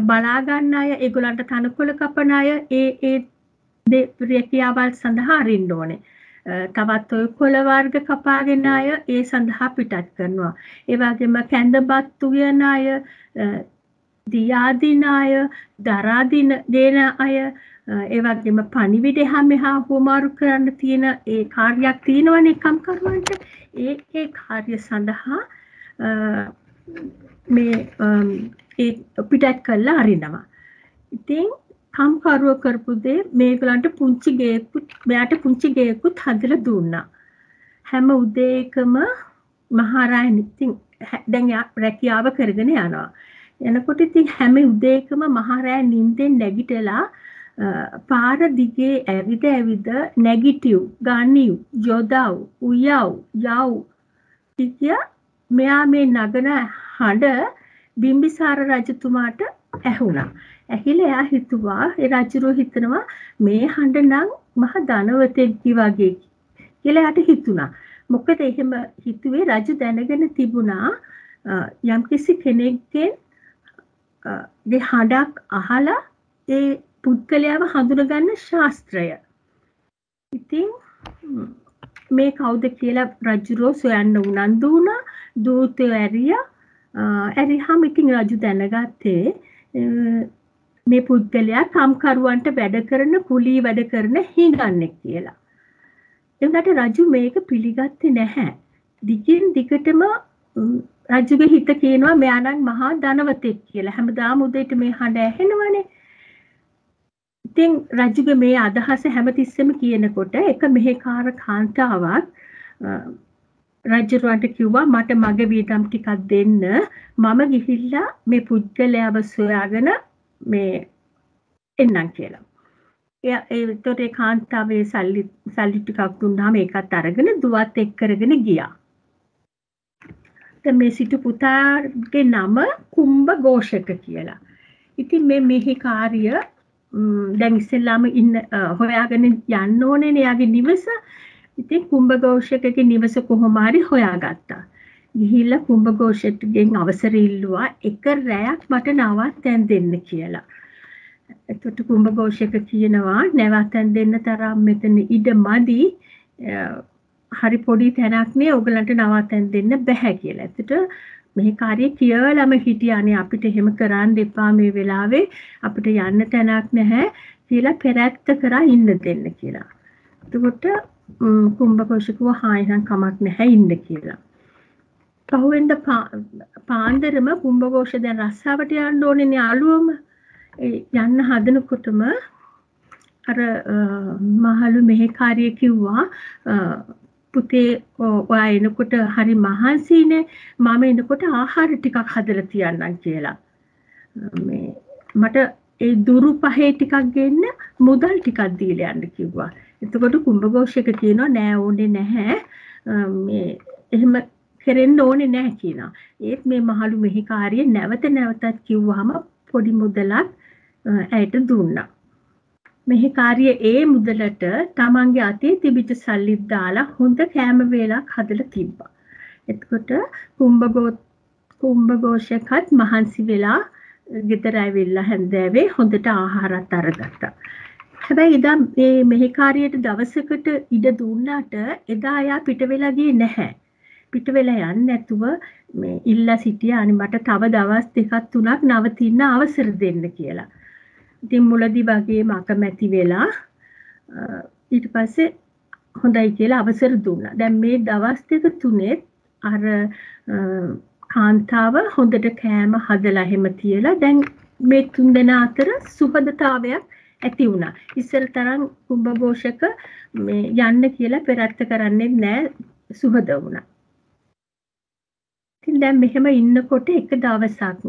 බලා ගන්න අය ඒගොල්ලන්ට තනකොළ කපන අය ඒ රැකියාවල් සඳහා අරින්න ඕනේ. තවත් ඔය කොළ වර්ග කපාගෙන අය ඒ සඳහා පිටත් කරනවා. ඒ වගේම කැඳබත් උයන අය, දියාදින අය, දරාදින දෙන අය, ඒ වගේම පණිවිඩ හැමහා හුමාරු කරන්න තියෙන ඒ කාර්යයක් තියෙනවනේ කම්කරුවන්ට. ඒ කාර්ය සඳහා මේ ඒ පිටත් කරලා අරිනවා. ඉතින් කම්කරුව කරපු දේ මේගොල්ලන්ට පුංචි ගේකුත් මෙයාට පුංචි ගේකුත් හදලා දුන්නා. හැම උදේකම මහරායන් ඉතින් දැන් රැකියාව කරගෙන යනවා. එනකොට ඉතින් හැම උදේකම මහරාය නිින්දෙන් නැගිටලා පාර දිගේ ඇවිද නෙගටිව්, ගානිව්, යොදව්, උයව්, යව් කිය මෙයා මේ නගන හඬ බිම්බිසාර රජතුමාට ඇහුණා. ඇහිලා එයා හිතුවා ඒ රජුරෝ හිතනවා මේ හඬ නම් මහ ධනවතෙක්ගේ වගේ කියලා එයාට හිතුණා. මොකද එහෙම හිතුවේ රජු දැනගෙන තිබුණා යම්කිසි කෙනෙක්ගෙන් ඒ හඬක් අහලා ඒ පුද්ගලයාව හඳුනගන්න ශාස්ත්‍රය. ඉතින් මේ කවුද කියලා රජුරෝ සොයන්න උනන්දු වුණා. දූතයෝ ඇරියාම ඉතින් රජු දැනගත්තේ මේ පුද්ගලයා කම්කරුවන්ට වැඩ කරන කුලී වැඩ කරන හිඟන්නෙක් කියලා. එතකොට රජු මේක පිළිගත්තේ නැහැ. දිගින් දිගටම රජුගේ හිත කියනවා මෙයා නම් මහා ධනවතෙක් කියලා. හැමදාම උදේට මේ හඬ ඇහෙනවනේ. ඉතින් රජුගේ මේ අදහස හැමතිස්සෙම කියනකොට එක මෙහෙකාර කාන්තාවක් රජුරවන්ට කිව්වා මට මගේ වීදම් ටිකක් දෙන්න. මම ගිහිල්ලා මේ පුද්ගලයාව සොයාගෙන මේ එන්නම් කියලා. ඒතකොට ඒ කාන්තාවේ සල්ලි ටිකක් දුන්නාම ඒකත් අරගෙන දුවත් එක් කරගෙන ගියා. දැන් මේ සිටු පුතාගේ නම කුම්භ ഘോഷක කියලා. ඉතින් මේ මෙහෙකාරිය දැන් ඉස්සෙල්ලාම හොයාගෙන යන්න ඕනේ එයාගේ නිවස. ඉතින් කුම්භ ഘോഷකගේ නිවස කොහොම හරි හොයාගත්තා. ගිහිල්ලා කුම්භ ഘോഷකගෙන් අවසර ඉල්ලුවා එක රැයක් මට නවත්තන් දෙන්න කියලා. එතකොට කුම්භ ഘോഷක කියනවා නවත්තන් දෙන්න තරම් මෙතන ඉඩ මදි. හරි පොඩි තැනක් නේ ඔයගලන්ට නවත්තන් දෙන්න බෑ කියලා. එතකොට මේ කාර්යය කියලාම හිටියානේ අපිට එහෙම කරන්න එපා මේ වෙලාවේ අපිට යන්න තැනක් නැහැ කියලා පෙරැත්ත කරා ඉන්න දෙන්න කියලා. එතකොට කුම්භ ഘോഷකව හායනම් කමක් නැහැ ඉන්න කියලා. පහුවෙන්ද පාන්දරම කුම්භ ഘോഷ දැන් රස්සාවට යන්න ඕනේ යාළුවම. යන්න හදනකොටම අර මහලු මෙහෙකාරිය කිව්වා පුතේ ඔයා එනකොට හරි මහන්සිනේ මම එනකොට ආහාර ටිකක් හදලා තියන්නම් කියලා. මේ මට ඒ දුරු පහේ ටිකක් ගෙන්න මුදල් ටිකක් දීලා යන්න කිව්වා. එතකොට කුම්භ ഘോഷක කියනවා නෑ ඕනේ නැහැ. මේ එහෙම කරෙන්න ඕනේ නැහැ කියනවා. ඒත් මේ මහලු මෙහෙකාරිය නැවතත් කිව්වහම පොඩි මුදලක් ඇයට දුන්නා. මෙහෙකාරිය ඒ මුදලට තමන්ගේ අතේ තිබිච්ච සල්ලි දාලා හොඳ කෑම වේලක් හදලා තිබ්බා. එතකොට කුම්භ ഘോഷකත් මහන්සි වෙලා ගෙදර ඇවිල්ලා හැන්දෑවේ හොඳට ආහාරත් අරගත්තා. හැබැයි ඉතින් මේ මෙහෙකාරියට දවසකට ඉඩ දුන්නාට එදා එයා පිට වෙලා ගියේ නැහැ. පිට වෙලා යන්නේ නැතුව මේ ඉල්ලා සිටියා අනේ මට තව දවස් දෙකක් තුනක් නවතින්න අවසර දෙන්න කියලා. ඉතින් මුලදී වගේම අකමැති වෙලා ඊට පස්සේ හොඳයි කියලා අවසර දුන්නා. දැන් මේ දවස් දෙක තුනේ අර කාන්තාව හොඳට කෑම හදලා හැම තියලා දැන් මේ තුන්දෙනා අතර සුහදතාවයක් ඇති වුණා. ඉස්සර තරම් කුම්භ ഘോഷක මේ යන්න කියලා පෙරත්ත කරන්නේ නැහැ සුහද වුණා. ඉතින් දැන් මෙහෙම ඉන්නකොට එක දවසක්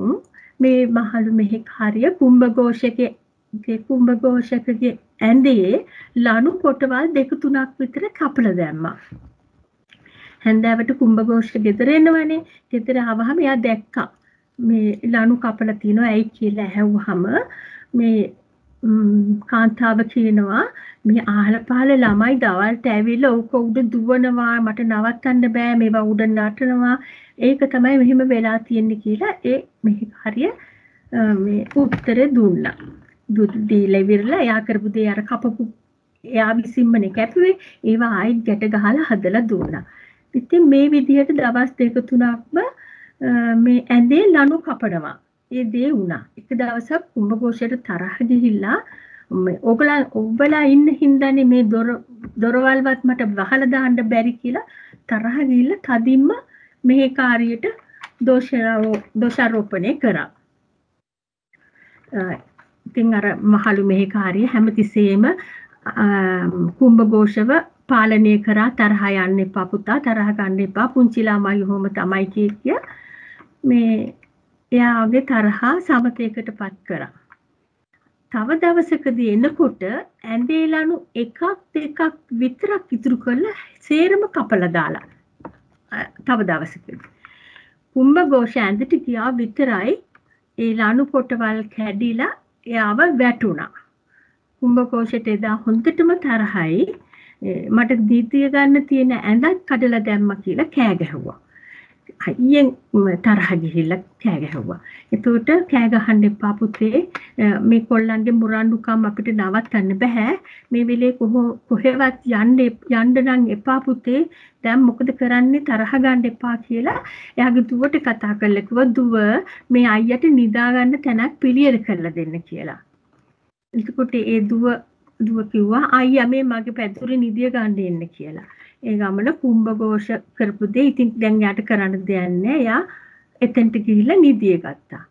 මේ මහලු මෙහෙකාරිය කුම්භ ഘോഷකගේ ඇඳේ ලණු කොටවල් දෙක තුනක් විතර කපලා දැම්මා. හැන්දෑවට කුම්භ ഘോഷ ගෙදර එනවනේ. ගෙදර ආවහම එයා දැක්කා මේ ලණු කපලා තිනවා ඇයි කියලා ඇහුවහම මේ කාන්තාව කියනවා මේ අහල පහල ළමයි දවල්ට ඇවිල්ලා ඕක උඩ දුවනවා මට නවත්තන්න බෑ මේවා උඩ නටනවා ඒක තමයි මෙහෙම වෙලා තියෙන්නේ කියලා ඒ මෙහි හරිය මේ උත්තර දුන්නා. දීලා ඉවරලා එයා කරපු දේ අර කපපු එයා විසින්මනේ කැපුවේ ඒවා ආයෙත් ගැට ගහලා හදලා දුන්නා. ඉතින් මේ විදිහට දවස් දෙක තුනක්ම මේ ඇඳේ ලණු කපනවා. ඒ දේ වුණා. එක දවසක් කුම්භඝෝෂයට තරහ ගිහිල්ලා ඔබලා ඉන්න හින්දානේ මේ දොරවල්වත් මට වහලා දාන්න බැරි කියලා තරහ ගිහිල්ලා තදින්ම මේ කාර්යයට දෝෂාරෝපණය කරා. ඉතින් අර මහලු මෙහි කාර්ය හැමතිස්සෙම කුම්භඝෝෂව පාලනය කරා තරහ යන්න එපා පුතා තරහ ගන්න එපා පුංචි ළමයි ඔහොම තමයි කිය මේ එයාගේ තරහා සමතේකටපත් කරා. තව දවසකදී එනකොට ඇඳේ ලණු එකක් දෙකක් විතරක් ඉතුරු කරලා සේරම කපලා දාලා. තව දවසකදී කුම්භඝෝෂ ඇඳට ගියා විතරයි ඒ ලණු පොටවල් කැඩිලා එයාව වැටුණා. කුම්භඝෝෂට එදා හොඳටම තරහයි මට දීතිය ගන්න තියෙන ඇඳත් කඩලා දැම්මා කියලා කෑ ගැහුවා. අයියෙන් තරහ ගිහිල්ලා කෑ ගැහුවා. එතකොට කෑ ගහන්න එපා පුතේ මේ කොල්ලන්ගේ මුරණ්ඩුකම් අපිට නවත්තන්න බෑ. මේ වෙලේ කොහෙවත් යන්න නම් එපා පුතේ. දැන් මොකද කරන්නේ තරහ ගන්න එපා කියලා එයාගේ දුවට කතා කරලා කිව්වා දුව මේ අයියට නිදා ගන්න තැනක් පිළියෙල කරලා දෙන්න කියලා. එතකොට ඒ දුව කිව්වා අයියා මේ මගේ පැදුරේ නිදිය ගන්න එන්න කියලා. ඒ ගමන කුම්භඝෝෂ කරපු දෙය ඉතින් දැන් යාට කරන්න දෙයක් නැහැ. එයා එතෙන්ට ගිහිල්ලා නිදිය ගත්තා.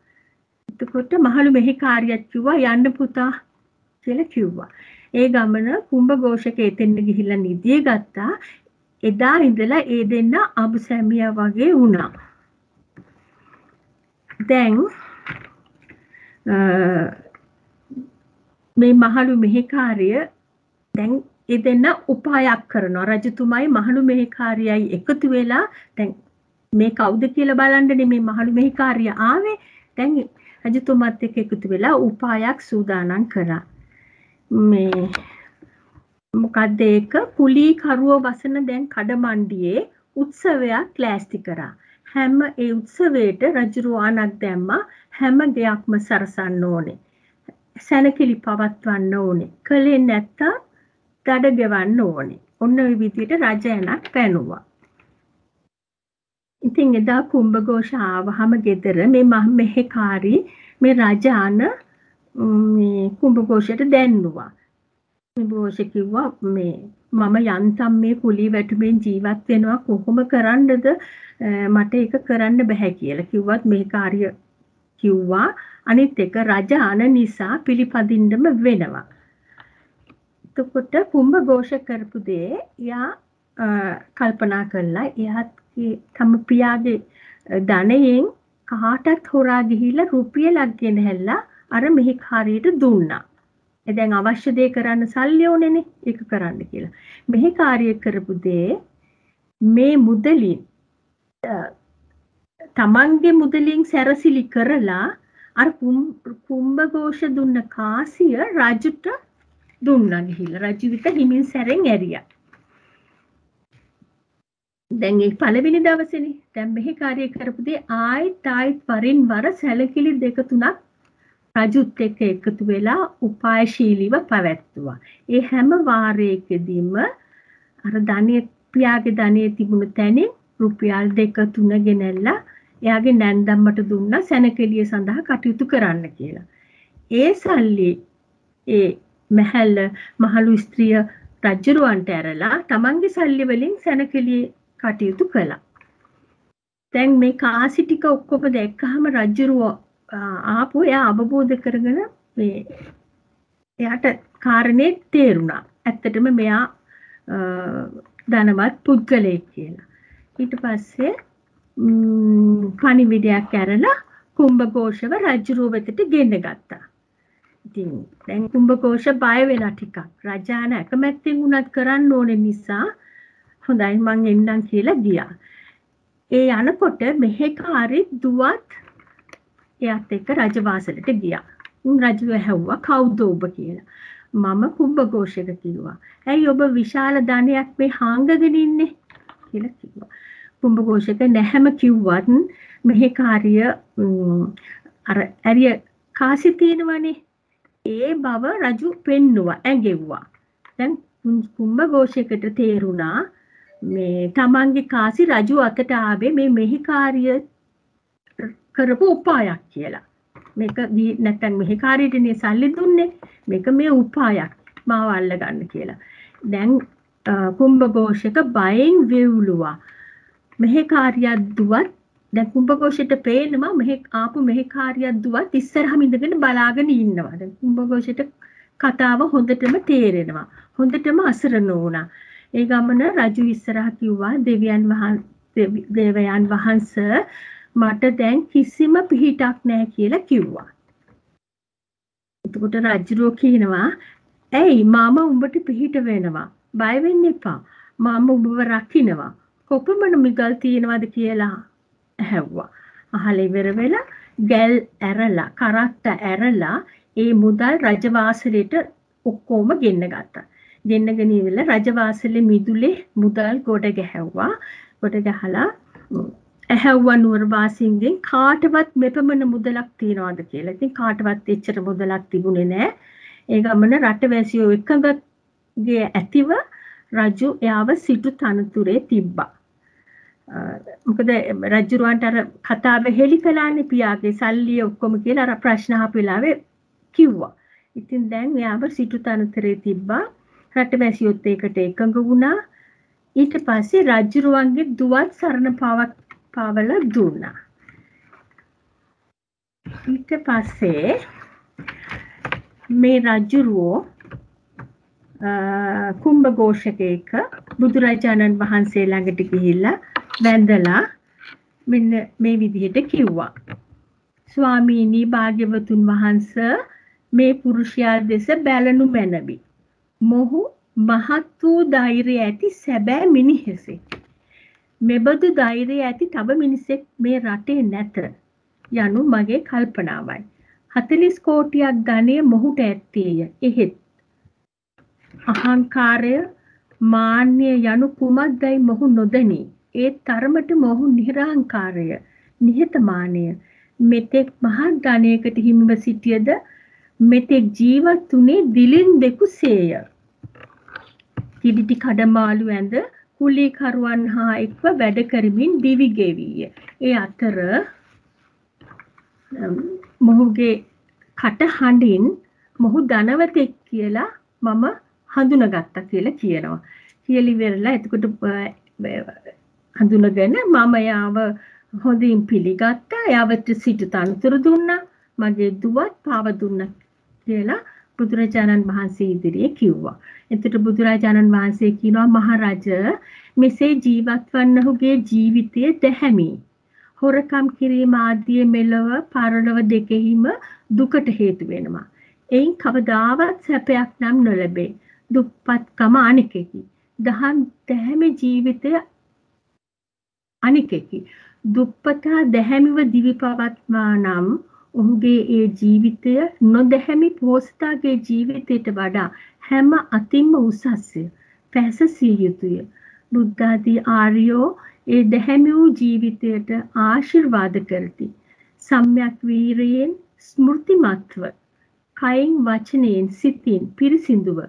එතකොට මහලු මෙහි කාර්යයක් කිව්වා යන්න පුතා කියලා කිව්වා. ඒ ගමන කුම්භඝෝෂක එතෙන්ට ගිහිල්ලා නිදිය ගත්තා. එදා ඉඳලා ඒ දෙන්න අබුසැමියා වගේ වුණා. දැන් මේ මහලු මෙහි කාර්ය දැන් ඒ දෙන්න උපායක් කරනවා. රජතුමයි මහලු මෙහිකාරියයි එකතු වෙලා දැන් මේ කවුද කියලා බලන්න මේ මහලු මෙහිකාරිය ආවේ. දැන් රජතුමාත් එක්ක එකතු වෙලා උපායක් සූදානම් කරා. මේ මොකද්ද ඒක කුලී කරුව වසන දැන් කඩමණ්ඩියේ උත්සවයක් ලෑස්ති කරා. හැම ඒ උත්සවයට රජු ආනක් දැම්මා හැම දෙයක්ම සරසන්න ඕනේ. සැනකිලි පවත්වන්න ඕනේ. කලේ නැත්තම් දඩ ගෙවන්න ඕනේ. ඔන්න ඔය විදිහට රජයනක් පැනුවා. ඉතින් එදා කුම්භඝෝෂ ආවහම ගෙදර මේ මෙහෙකාරී මේ රජාන මේ කුම්භඝෝෂයට දැන්නුවා. කුම්භඝෝෂ කිව්වා මේ මම යන්තම් මේ කුලී වැටුමින් ජීවත් වෙනවා කොහොම කරන්නද මට ඒක කරන්න බෑ කියලා කිව්වත් මෙහෙකාරිය කිව්වා අනිත් එක රජාන නිසා පිළිපදින්නම වෙනවා. එතකොට කුම්භඝෝෂ කරපු දේ යා කල්පනා කළා එයාත් තම පියාගේ ධනයෙන් කාටත් හොරා ගිහිල්ලා රුපියලක් ගෙනහැල්ලා අර මෙහිකාරියට දුන්නා. දැන් අවශ්‍ය දේ කරන්න සල්ලි ඕනේනේ ඒක කරන්න කියලා. මෙහිකාරිය කරපු දේ මේ මුදලින් තමන්ගේ මුදලින් සැරසිලි කරලා අර කුම්භඝෝෂ දුන්න කාසිය රජුට දුන්නා ගිහිල්ලා රජුවිත හිමින් සැරෙන් ඇරියා. දැන් ඒ පළවෙනි දවසේනේ දැන් මෙහි කාර්යය කරපු දේ ආයෙත් වරින් වර සැලකිලි දෙක තුනක් රජුත් එක්ක එකතු වෙලා උපායශීලීව පැවැත්තුවා. ඒ හැම වාරයකදීම අර පියාගේ ධනෙ තිබුණු තැනින් රුපියල් 2-3 ගෙනල්ලා එයාගේ නැන්දම්මට දුන්නා සැනකෙළිය සඳහා කටයුතු කරන්න කියලා. ඒ සල්ලි ඒ මහල් මහලු ස්ත්‍රිය රජුරවන්ට ඇරලා තමන්ගේ සල්ලි වලින් සැනකෙළියේ කටයුතු කළා. දැන් මේ කාසි ටික ඔක්කොම දැක්කහම රජුරව ආපු එයා අවබෝධ කරගෙන මේ එයාට කාරණේ තේරුණා. ඇත්තටම මෙයා ධනවත් පුද්ගලයෙක් කියලා. ඊට පස්සේ පණිවිඩයක් ඇරලා කුම්භඝෝෂව රජුරුව වෙතට ගෙන ගත්තා. ඉතින් දැන් කුම්භඝෝෂ බය වෙලා ටිකක් රජාන අකමැත්තෙන් උනත් කරන්න ඕනේ නිසා හොඳයි මං එන්නම් කියලා ගියා. ඒ යනකොට මෙහෙකාරී දුවත් එයාත් එක්ක රජවාසලට ගියා. රජු ඇහුවා කවුද ඔබ කියලා. මම කුම්භඝෝෂක කිව්වා. ඇයි ඔබ විශාල ධනයක් මේ හාංගගෙන ඉන්නේ කියලා කිව්වා. කුම්භඝෝෂක නැහැම කිව්වත් මෙහි කාර්ය අර ඇරිය කාසි තියෙනවනේ. ඒ බව රජු පෙන්නුවා ඇඟෙව්වා. දැන් කුම්භඝෝෂකට තේරුණා මේ තමන්ගේ කාසි රජු අතට ආවේ මේ මෙහි කාර්ය කරපු උපායක් කියලා. මේක නැත්තම් මෙහි කාර්යයටනේ සල්ලි දුන්නේ. මේක මේ උපායක් මාව අල්ල ගන්න කියලා. දැන් කුම්භඝෝෂක බයෙන් වෙවුලුවා. මෙහි කාර්යයක් දුවත් දැන් කුම්භඝෝෂයට පේනවා මෙහි ආපු මෙහි කාර්යයක් දුවත් ඉස්සරහම ඉඳගෙන බලාගෙන ඉන්නවා. දැන් කුම්භඝෝෂයට කතාව හොඳටම තේරෙනවා. හොඳටම අසරණ වුණා. ඒ ගමන රජු ඉස්සරහ කිව්වා දේවයන් වහන්සේ මට දැන් කිසිම පිහිටක් නැහැ කියලා කිව්වා. එතකොට රජුරෝ කියනවා ඇයි මම උඹට පිහිට වෙනවා. බය වෙන්න එපා. මම උඹව රකින්නවා. කොපමණ මිගල් තියනවද කියලා ඇහුවා. අහල ඉවර වෙලා ගල් ඇරලා කරත්ත ඇරලා ඒ මුදල් රජවාසලේට ඔක්කොම ගෙන්න ගත්තා. ගෙන්නගෙන ඉවරලා රජවාසලේ මිදුලේ මුදල් ගොඩ ගැහැව්වා. ගොඩ ගහලා ඇහැව්වා නුවරවාසීන්ගෙන් කාටවත් මෙපමණ මුදලක් තියනවද කියලා. ඉතින් කාටවත් එච්චර මුදලක් තිබුණේ නැහැ. ඒ ගමන රටවැසියෝ එකඟගේ ඇතිව රජු එයාව සිටු තනතුරේ තිබ්බා. මොකද රජුරවන්ට අර කතාව හෙලි කළානේ පියාගේ සල්ලිය ඔක්කොම කියලා අර ප්‍රශ්න අහපු වෙලාවේ කිව්වා. ඉතින් දැන් එයාව සිටු තනතුරේ තිබ්බා. රටවැසියොත් ඒකට එකඟ වුණා. ඊට පස්සේ රජුරවන්ගේ දුවත් සරණ පාවල දුන්නා. ඊට පස්සේ මේ රජුරෝ කුම්භඝෝෂකෙක් බුදුරජාණන් වහන්සේ ළඟට ගිහිල්ලා වැඳලා මෙන්න මේ විදිහට කිව්වා. ස්වාමීනි භාග්‍යවතුන් වහන්සේ මේ පුරුෂයා දෙස බැලනු මැනවි. මොහු මහත් වූ ධෛර්යය ඇති සැබෑ මිනිහෙසෙක්. මෙබඳු ධෛර්යය ඇති තව මිනිසෙක් මේ රටේ නැත යනු මගේ කල්පනාවයි. 40 කෝටියක් ධනය මොහුට ඇත්තේය. එහෙත් අහංකාරය මාන්නය යනු කුමක්දයි මොහු නොදනි. ඒ තරමට මොහු නිර්හංකාරය නිහතමානය මෙතෙක් මහත් ධනයකට හිමිව සිටියද මෙතෙක් ජීවත් වුණේ දිලින් දෙකුසේය. කිලිටි කඩමාළු ඇඳ කුලීකරුවන් හා එක්ව වැඩ කරමින් දිවි ගෙවීය. ඒ අතර මොහුගේ කටහඬින් මොහු ධනවතෙක් කියලා මම හඳුනගත්තා කියලා කියනවා. කියලා ඉවරලා එතකොට හඳුනගෙන මම යාව හොඳින් පිළිගත්තා. යාවට සිටු තනතුරු දුන්නා. මගේ දුවත් පාව දුන්නා කියලා බුදුරජාණන් වහන්සේ ඉදිරියේ කිව්වා. එතකොට බුදුරජාණන් වහන්සේ කියනවා මහරජ මෙසේ ජීවත් වන්නහුගේ ජීවිතය දැහැමි. හොරකම් කිරීම ආදී මෙලව පරලොව දෙකෙහිම දුකට හේතු වෙනවා. එයින් කවදාවත් සැපයක් නම් නොලැබේ. දුප්පත්කම අනිකෙකි. දැහැමි ජීවිතය අනිකෙකි. දුප්පතා දැහැමිව දිවි පවත්වා නම් ඔහුගේ ඒ ජීවිතය නොදැහැමි පොහොසතාගේ ජීවිතයට වඩා හැම අතින්ම උසස්ය. පැසසිය යුතුය. බුද්ධාදී ආර්යෝ ඒ දැහැමි වූ ජීවිතයට ආශිර්වාද කරති. සම්‍යක් වීරයෙන් ස්මෘතිමත්ව කයින් වචනයෙන් සිතින් පිරිසිදුව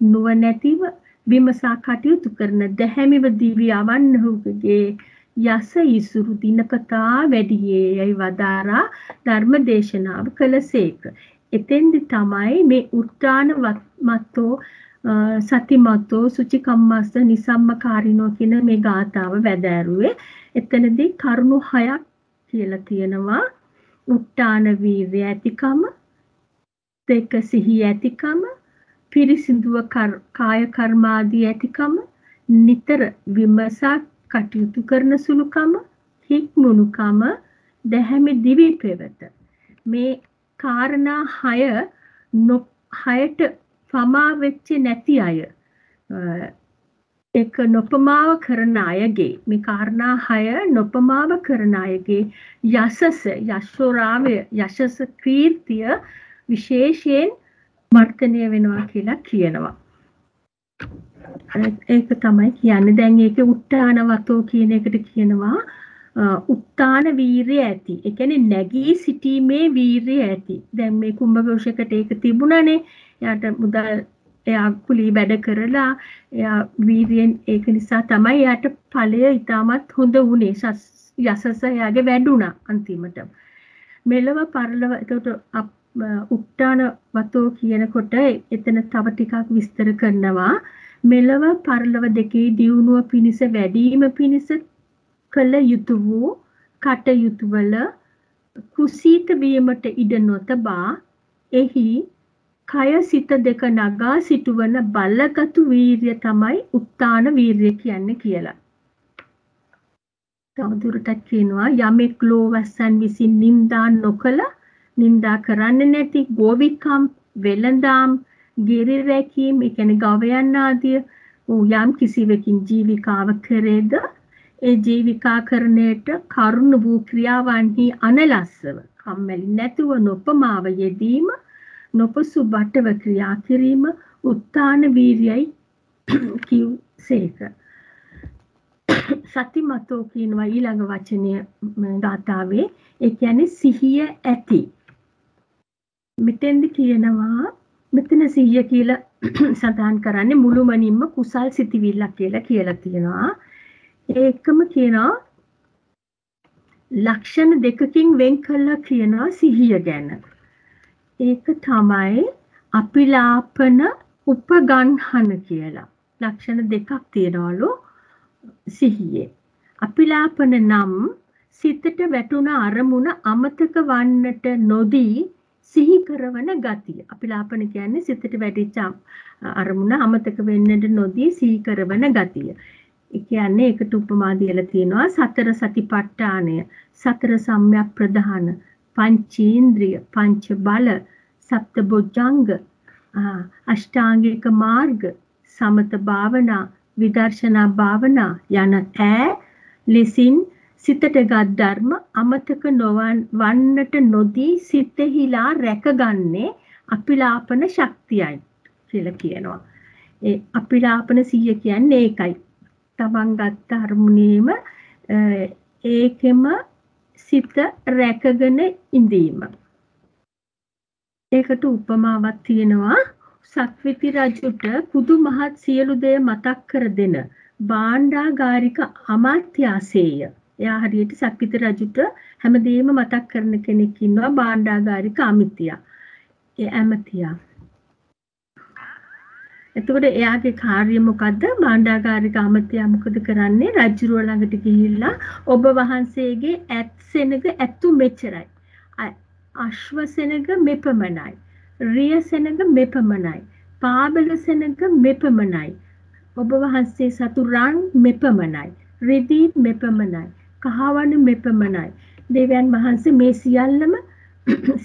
නුවණැතිව විමසා කටයුතු කරන දැහැමිව දිවි යවන්නහුගේ යස ඉසුරු දිනපතා වැඩියේ යයි වදාරා ධර්ම දේශනාව කළසේක. එතෙන්දි තමයි මේ උත්‍රාණ මත්තෝ සතිමත්තෝ සුචිකම්මස්ස නිසම්මකාරිනෝ කියන මේ ගාථාව වැදෑරුවේ. එතනදී කරුණු 6ක් කියලා තියෙනවා. උත්‍රාණ වීර්ය ඇතිකම, දෙක සිහි ඇතිකම, පිරිසිදුව කාය කර්මාදී ඇතිකම, නිතර විමසා කටයුතු කරන සුළුකම, හික්මුණුකම, දැහැමි දිවි පෙවත. මේ කාරණා 6ට පමා වෙච්ච නැති අය ඒක නොපමාව කරන අයගේ මේ කාරණා 6 නොපමාව කරන අයගේ යශස් කීර්තිය විශේෂයෙන් මර්ධනය වෙනවා කියලා කියනවා. ඒක තමයි කියන්නේ. දැන් ඒකේ උත්තානවතෝ කියන එකට කියනවා උත්තාන වීරිය ඇති. ඒ කියන්නේ නැගී සිටීමේ වීරිය ඇති. දැන් මේ කුම්භඝෝෂයකට ඒක තිබුණානේ. එයාට මුදල් එයා කුලී වැඩ කරලා එයා වීරියෙන් ඒක නිසා තමයි එයාට ඵලය ඉතාමත් හොඳ වුණේ. යසස එයාගේ වැඩුණා අන්තිමට. මෙලව පරලව එතකොට උත්තාන වතෝ කියනකොට එතන තව ටිකක් විස්තර කරනවා. මෙලව පරලව දෙකේ දියුණුව පිණිස වැඩිම පිණිස කළ යුතු වූ කටයුතු වල කුසීත වීමට ඉඩ නොතබා එහි කය සිත දෙක නගා සිටුවන බලගතු වීර්ය තමයි උත්තාන වීර්ය කියන්නේ කියලා. තවදුරටත් කියනවා යමෙක් ලෝවස්සන් විසින් නින්දා නොකළ නින්දා කරන්නේ නැති ගෝවිකම් වෙළඳාම් ගිරි රැකීම් ඒ කියන්නේ ගවයන් ආදිය යම් කිසිවකින් ජීවිකාව කරේද ඒ ජීවිකාකරණයට කරුණ වූ ක්‍රියාවන්හි අනලස්සව කම්මැලි නැතුව නොපමාව යෙදීම නොපසු බටව ක්‍රියා කිරීම උත්තාන වීර්යයි කිව්සේක. සතිමතෝ කියනවා ඊළඟ වචනය ගාථාවේ ඒ කියන්නේ සිහිය ඇති. මෙතෙන්ද කියනවා මෙතන සිහිය කියලා සඳහන් කරන්නේ මුළුමනින්ම කුසල් සිතිවිල්ලක් කියලා තියෙනවා. ඒකම කියනවා ලක්ෂණ දෙකකින් වෙන් කළා කියනවා සිහිය ගැන. ඒක තමයි අපිලාපන උපගන්හන කියලා. ලක්ෂණ දෙකක් තියෙනවලු සිහියේ. අපිලාපන නම් සිතට වැටුණ අරමුණ අමතක වන්නට නොදී සිහි කරවන ගතිය. අපිලාපන කියන්නේ සිතට වැටිච්ච අරමුණ අමතක වෙන්නට නොදී සිහි කරවන ගතිය. ඒ කියන්නේ ඒකට උපමා දීලා තියෙනවා සතර සතිපට්ඨානය, සතර සම්‍යක් ප්‍රධාන, පංචේන්ද්‍රිය, පංච බල, සප්ත බොජ්ජංග, අෂ්ටාංගික මාර්ග, සමත භාවනා, විදර්ශනා භාවනා යන ලෙසින් සිතට ගත් ධර්ම අමතක නොවන්නට නොදී සිතෙහිලා රැකගන්නේ අපිලාපන ශක්තියයි කියලා කියනවා. ඒ අපිලාපන සිහිය කියන්නේ ඒකයි. තමන් ගත්ත අරමුණේම ඒකෙම සිත රැකගෙන ඉඳීම. ඒකට උපමාවක් තියෙනවා. සක්විති රජුට කුදු මහත් සියලු දේ මතක් කර දෙන භාණ්ඩාගාරික අමාත්‍යාසේය. එයා හරියට සක්විති රජුට හැමදේම මතක් කරන කෙනෙක් ඉන්නවා භාණ්ඩාගාරික අමිතියා. ඒ ඇමතියා. එතකොට එයාගේ කාර්යය මොකද්ද? භාණ්ඩාගාරික අමාත්‍යා මොකද කරන්නේ? රජුරුව ළඟට ගිහිල්ලා ඔබ වහන්සේගේ ඇත් සෙනග ඇතු මෙච්චරයි. අශ්ව සෙනග මෙපමණයි. රිය සෙනග මෙපමණයි. පාබල සෙනග මෙපමණයි. ඔබ වහන්සේ සතු රන් මෙපමණයි. රිදී මෙපමණයි. කහවණු මෙපමණයි. දෙවියන් වහන්සේ මේ සියල්ලම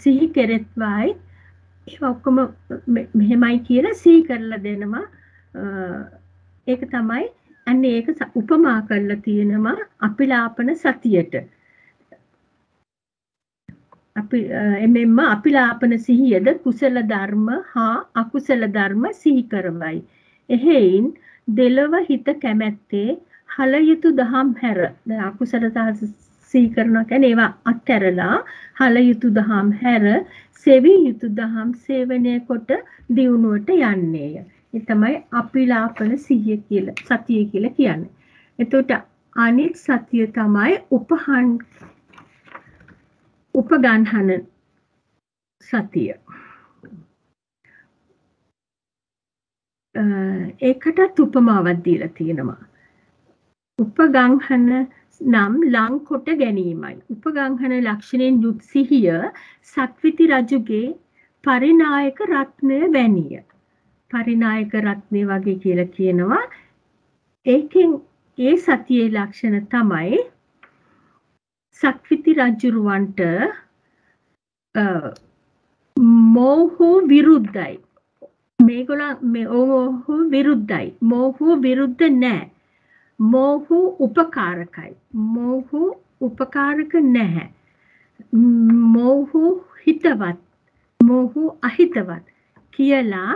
සිහි කෙරෙත්වායි ඒ ඔක්කොම මෙහෙමයි කියලා සිහි කරලා දෙනවා. ඒක තමයි අන්නේ ඒක උපමා කරලා තියෙනවා අපිලාපන සතියට. අපි එමෙන්න අපිලාපන සිහියද කුසල ධර්ම හා අකුසල ධර්ම සිහි කරවයි. එහෙයින් දෙලව හිත කැමැත්තේ හල යුතු දහම් හැර. දැන් අකුසල සිහි කරනවා කියන්නේ ඒවා අත්හැරලා හල යුතු දහම් හැර සෙවි යුතු දහම් සේවනය කොට දියුණුවට යන්නේය. ඒ තමයි අපිලාපන සිහිය කියලා සතිය කියලා කියන්නේ. එතකොට අනිත් සතිය තමයි උපගන්හන සතිය. ඒකටත් උපමාවක් දීලා තියෙනවා. උපගන්හන නම් ලං කොට ගැනීමයි. උපගන්හන ලක්ෂණයෙන් යුත් සිහිය සක්විති රජුගේ පරිනායක රත්නය වැනිය. පරිනායක රත්නය වගේ කියලා කියනවා. ඒකෙන් ඒ සතියේ ලක්ෂණ තමයි සක්විති රජුරවන්ට මෝහ විරුද්ධයි. මේගොල්ලෝ මොහු විරුද්ධයි. මොහු විරුද්ධ නැහැ. මොහු උපකාරකයි. මොහු උපකාරක නැහැ. මොහු හිතවත්. මොහු අහිතවත් කියලා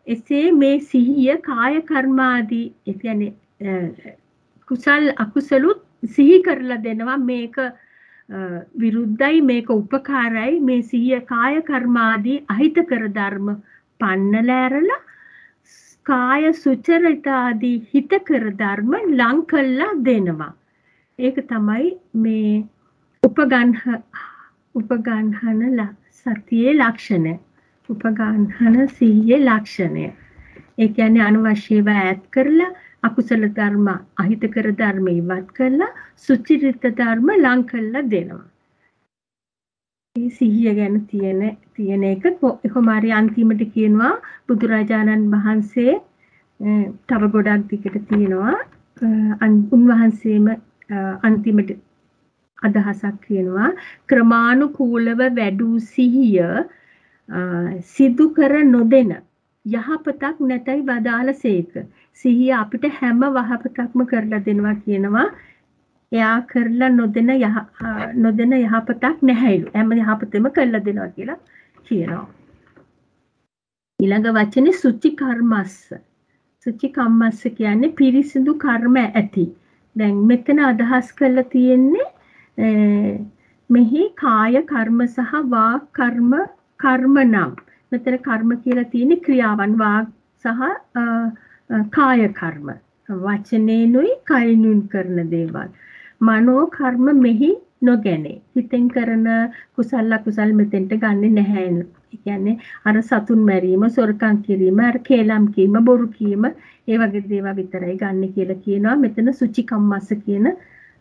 එසේ මේ සිහිය කාය කර්මාදී ඒ කියන්නේ කුසල් අකුසලුත් සිහි කරලා දෙනවා. මේක විරුද්ධයි, මේක උපකාරයි. මේ සිහිය කාය කර්මාදී අහිතකර ධර්ම පන්නලා ඇරලා කාය සුචරිතාදී හිතකර ධර්ම ලං කළා දෙනවා. ඒක තමයි මේ උපගන්හන සතියේ ලක්ෂණය. උපගන්හන සිහියේ ලක්ෂණය. ඒ කියන්නේ අනවශ්‍යව ඈත් කරලා අකුසල ධර්ම අහිතකර ධර්ම ඉවත් කරලා සුචරිත ධර්ම ලං කළා දෙනවා. මේ සිහිය ගැන තියෙන එක කොහොමාරි අන්තිමට කියනවා බුදුරජාණන් වහන්සේ තව ගොඩක් දිගට තියෙනවා. උන්වහන්සේම අන්තිමට අදහසක් කියනවා ක්‍රමානුකූලව වැඩූ සිහිය සිදු කර නොදෙන යහපතක් නැතයි වදාළසේක. සිහිය අපිට හැම වහපතක්ම කරලා දෙනවා කියනවා. එයා කරලා නොදෙන යහපතක් නැහැලු. හැම යහපතෙම කරලා දෙනවා කියලා කියනවා. ඊළඟ වචනේ සුචි කර්මස්ස. සුචි කම්මස්ස කියන්නේ පිරිසිදු කර්ම ඇති. දැන් මෙතන අදහස් කරලා තියෙන්නේ මෙහි කාය කර්ම සහ වාක් කර්ම නම්. මෙතන කර්ම කියලා තියෙන්නේ ක්‍රියාවන් වාක් සහ කාය කර්ම. වචනේනුයි කයිනුයි කරන දේවල්. මනෝ කර්ම මෙහි නොගැනේ. හිතෙන් කරන කුසල අකුසල් මෙතෙන්ට ගන්නෙ නැහැ. ඒ කියන්නේ අර සතුන් මැරීම, සොරකම් කිරීම, අර කේලම් කීම, බොරු කීම ඒ වගේ දේවල් විතරයි ගන්න කියලා කියනවා මෙතන සුචි කම්මස්ස කියන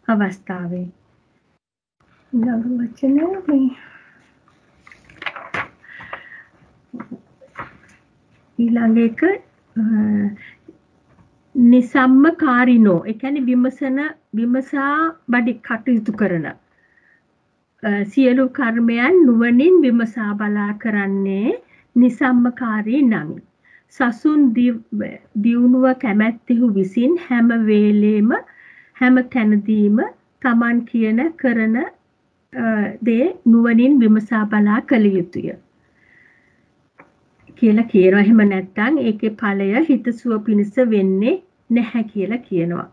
අවස්ථාවේ. ඊළඟ එක නිසම්මකාරිනෝ. ඒ කියන්නේ විමසා බඩි කටයුතු කරන සියලු කර්මයන් නුවණින් විමසා බලා කරන්නේ නිසම්මකාරී නමි. සසුන් දියුණුව කැමැත්තෙහු විසින් හැම වේලෙම හැම තැනදීම Taman කියන කරන දේ නුවණින් විමසා බලා කළ යුතුය කියලා කියනවා. එහෙම නැත්නම් ඒකේ ඵලය හිතසුව පිණිස වෙන්නේ නැහැ කියලා කියනවා.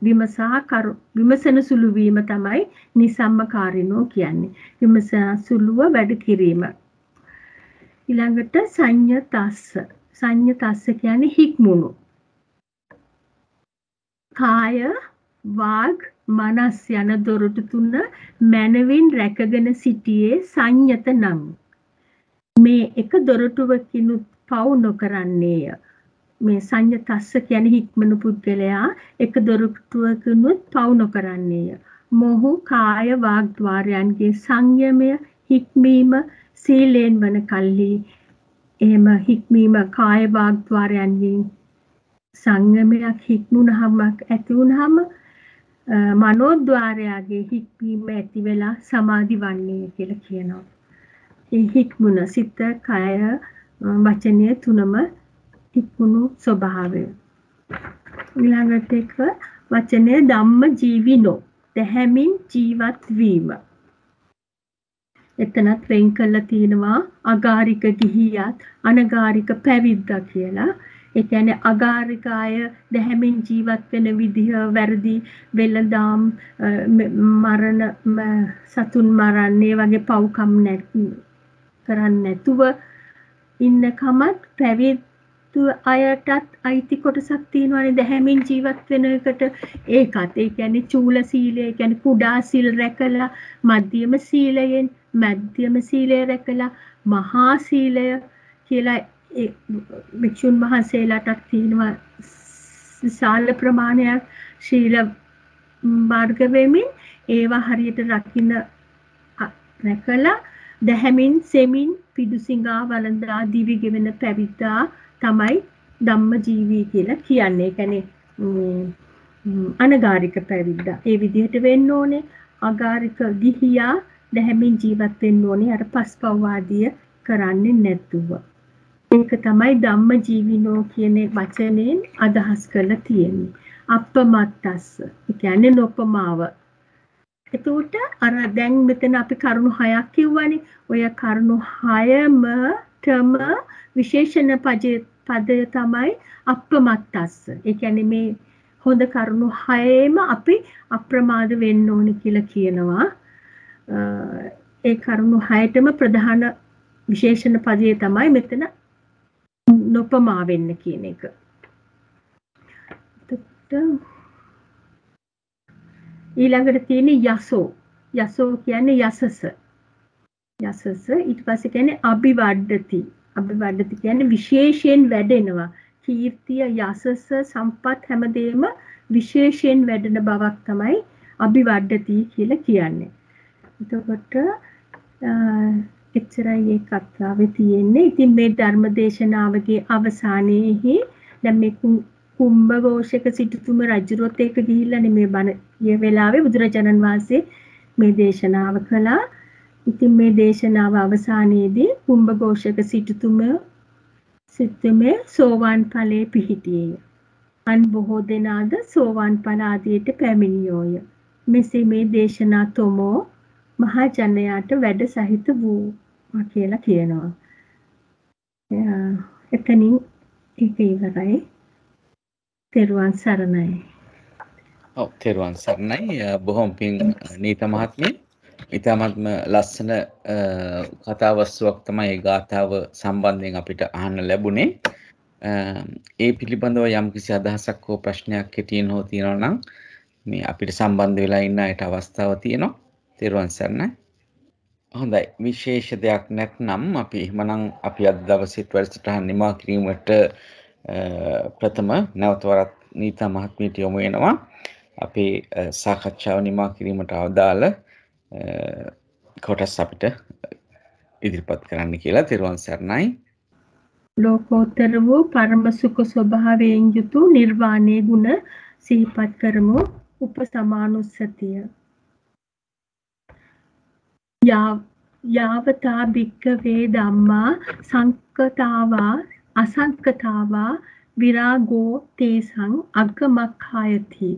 විමසන සුළු වීම තමයි නිසම්මකාරිනෝ කියන්නේ. විමසන සුළුව වැඩ කිරීම. ඊළඟට සංයතස්ස. සංයතස්ස කියන්නේ හික්මුණු. කාය, වාග්, මනස් යන දොරටු තුන මනවින් රැකගෙන සිටියේ සංයත නම්. මේ එක දොරටුවකිනුත් පව් නොකරන්නේය. මේ සංයතස්ස කියන්නේ හික්මන පුද්ගලයා එක දොරටුවකිනුත් පව් නොකරන්නේය. මොහු කාය වාග් ద్వාරයන්ගේ සංයමය හික්මීම සීලෙන් වන කල්හි එහෙම හික්මීම කාය වාග් ద్వාරයන්ගෙන් සංයමයක් හික්මුණහම ඇති වුණහම මනෝද්වාරයාගේ හික්මීම ඇති වෙලා සමාධි වන්නේ කියලා කියනවා. ඒ හික්මුණ සිත, කය, වචනය තුනම හික්මුණු ස්වභාවය. ඊළඟට එක වචනය ධම්ම ජීවිනෝ. දැහැමින් ජීවත් වීම. එතනත් වෙන් කළා තියෙනවා අගාരിക ගිහියත් අනගාരിക පැවිද්දා කියලා. ඒ කියන්නේ අගාരിക අය දැහැමින් ජීවත් වෙන විදිහ වැරදි වෙලඳාම් මරණ සතුන් මරන්නේ වගේ පව්කම් කරන්නේ නැතුව ඉන්නකමත් පැවිද්දු අයටත් අයිති කොටසක් තියෙනවානේ දැහැමින් ජීවත් වෙන එකට. ඒකත් ඒ කියන්නේ චූල සීලය කියන්නේ කුඩා සීල් රැකලා මධ්‍යම සීලයෙන් මධ්‍යම සීලය රැකලා මහා සීලය කියලා වික්ෂුන් වහන්සේලාටත් තියෙනවා විශාල ප්‍රමාණයක් ශීල මාර්ග වෙමින් ඒවා හරියට රකින්න රැකලා දැහැමින් සෙමින් පිඩුසිඟා වළඳා දිවි ගෙවෙන පැවිද්දා තමයි ධම්මජීවී කියලා කියන්නේ. ඒ කියන්නේ අනගාരിക පැවිද්දා. ඒ විදිහට වෙන්න ඕනේ. අගාരിക ගිහියා දැහැමින් ජීවත් වෙන්න ඕනේ. අර පස්පව් ආදිය කරන්නේ නැතුව. ඒක තමයි ධම්ම ජීවිනෝ කියන වචනයෙන් අදහස් කරලා තියෙන්නේ. අපමත්තස්ස. ඒ කියන්නේ නොපමාව. එතකොට අර දැන් මෙතන අපි කරුණු 6ක් කිව්වනේ. ඔය කරුණු 6ම විශේෂණ පදය තමයි අපමත්තස්ස. ඒ කියන්නේ මේ හොඳ කරුණු 6ෙම අපි අප්‍රමාද වෙන්න ඕනේ කියලා කියනවා. ඒ කරුණු 6ටම ප්‍රධාන විශේෂණ පදය තමයි මෙතන නොපමා වෙන්න කියන එක. ඊළඟට තියෙන්නේ යසෝ. යසෝ කියන්නේ යසස. යසස ඊට පස්සේ කියන්නේ අභිවර්ධති. අභිවර්ධති කියන්නේ විශේෂයෙන් වැඩෙනවා. කීර්තිය, යසස, සම්පත් හැමදේම විශේෂයෙන් වැඩෙන බවක් තමයි අභිවර්ධති කියලා කියන්නේ. එතකොට එච්චරයි මේ කතාවේ තියෙන්නේ. ඉතින් මේ ධර්ම දේශනාවගේ අවසානයේහි දැන් මේ කුම්භඝෝෂක සිටුතුම රජුරොත් එක්ක ගිහිල්ලා මේ බණ කිය වෙලාවේ බුදුරජාණන් වහන්සේ මේ දේශනාව කළා. ඉතින් මේ දේශනාව අවසානයේදී කුම්භඝෝෂක සිටුතුමේ සෝවාන් ඵලයේ පිහිටියේය. අන් බොහෝ දෙනාද සෝවාන් ඵල ආදියට පැමිණියෝය. මෙසේ මේ දේශනා තොමෝ මහා ජනයාට වැඩ සහිත වූ කියලා කියනවා. එතනින් ඒක ඉවරයි. තෙරුවන් සරණයි. ඔව් තෙරුවන් සරණයි. බොහොම පිං නීත මහත්මිය. ඊටමත්ම ලස්සන කතා වස්තුවක් තමයි මේ ගාථාව සම්බන්ධයෙන් අපිට අහන්න ලැබුණේ. ඒ පිළිබඳව යම්කිසි අදහසක් හෝ ප්‍රශ්නයක් කෙටියෙන් හෝ තියෙනවා නම් මේ අපිට සම්බන්ධ වෙලා ඉන්න අයට අවස්ථාව තියෙනවා. තෙරුවන් සරණයි. හොඳයි. විශේෂ දෙයක් නැත්නම් අපි එහෙමනම් අපි අද දවසේ වැඩසටහන නිමා කිරීමට ප්‍රථම නැවත වරක් නීතා මහත්මියට යොමු වෙනවා. අපේ සාකච්ඡාව නිමා කිරීමට අවදාළ කොටස් අපිට ඉදිරිපත් කරන්න කියලා. තෙරුවන් සරණයි. ලෝකෝත්තර වූ පරම සුඛ ස්වභාවයෙන් යුතු නිර්වාණයේ ගුණ සිහිපත් කරමු. උපසමානුස්සතිය. යාවතා භික්ඛවේ ධම්මා සංකතාවා අසංකතාවා විරාගෝ තේසං අග්ගමක්ඛායති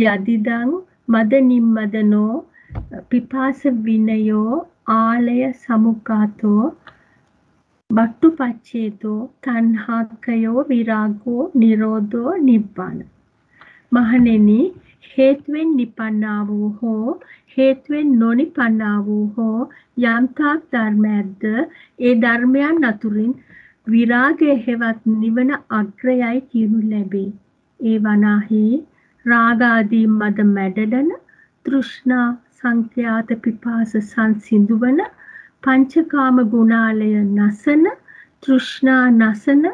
යදිදං මද නිම්මදනෝ පිපාස විනයෝ ආලය සමුක්ඛාතෝ බට්ටුපච්චේතෝ තණ්හාක්ඛයෝ විරාගෝ නිරෝධෝ නිබ්බාන. මහණෙනි, හේතුවෙන් නිපන්නා වූ හෝ හේතුවෙන් නොනිපන්නා වූ හෝ යම්තාක් ධර්මයක්ද ඒ ධර්මයන් අතුරින් විරාගය හෙවත් නිවන අග්‍රයයි කියනු ලැබේ. ඒ වනාහි රාගාදී මද මැඩලන තෘෂ්ණා සංඛ්‍යාත පිපාස සංසිඳුවන පංචකාම ගුණාලය නසන තෘෂ්ණා නසන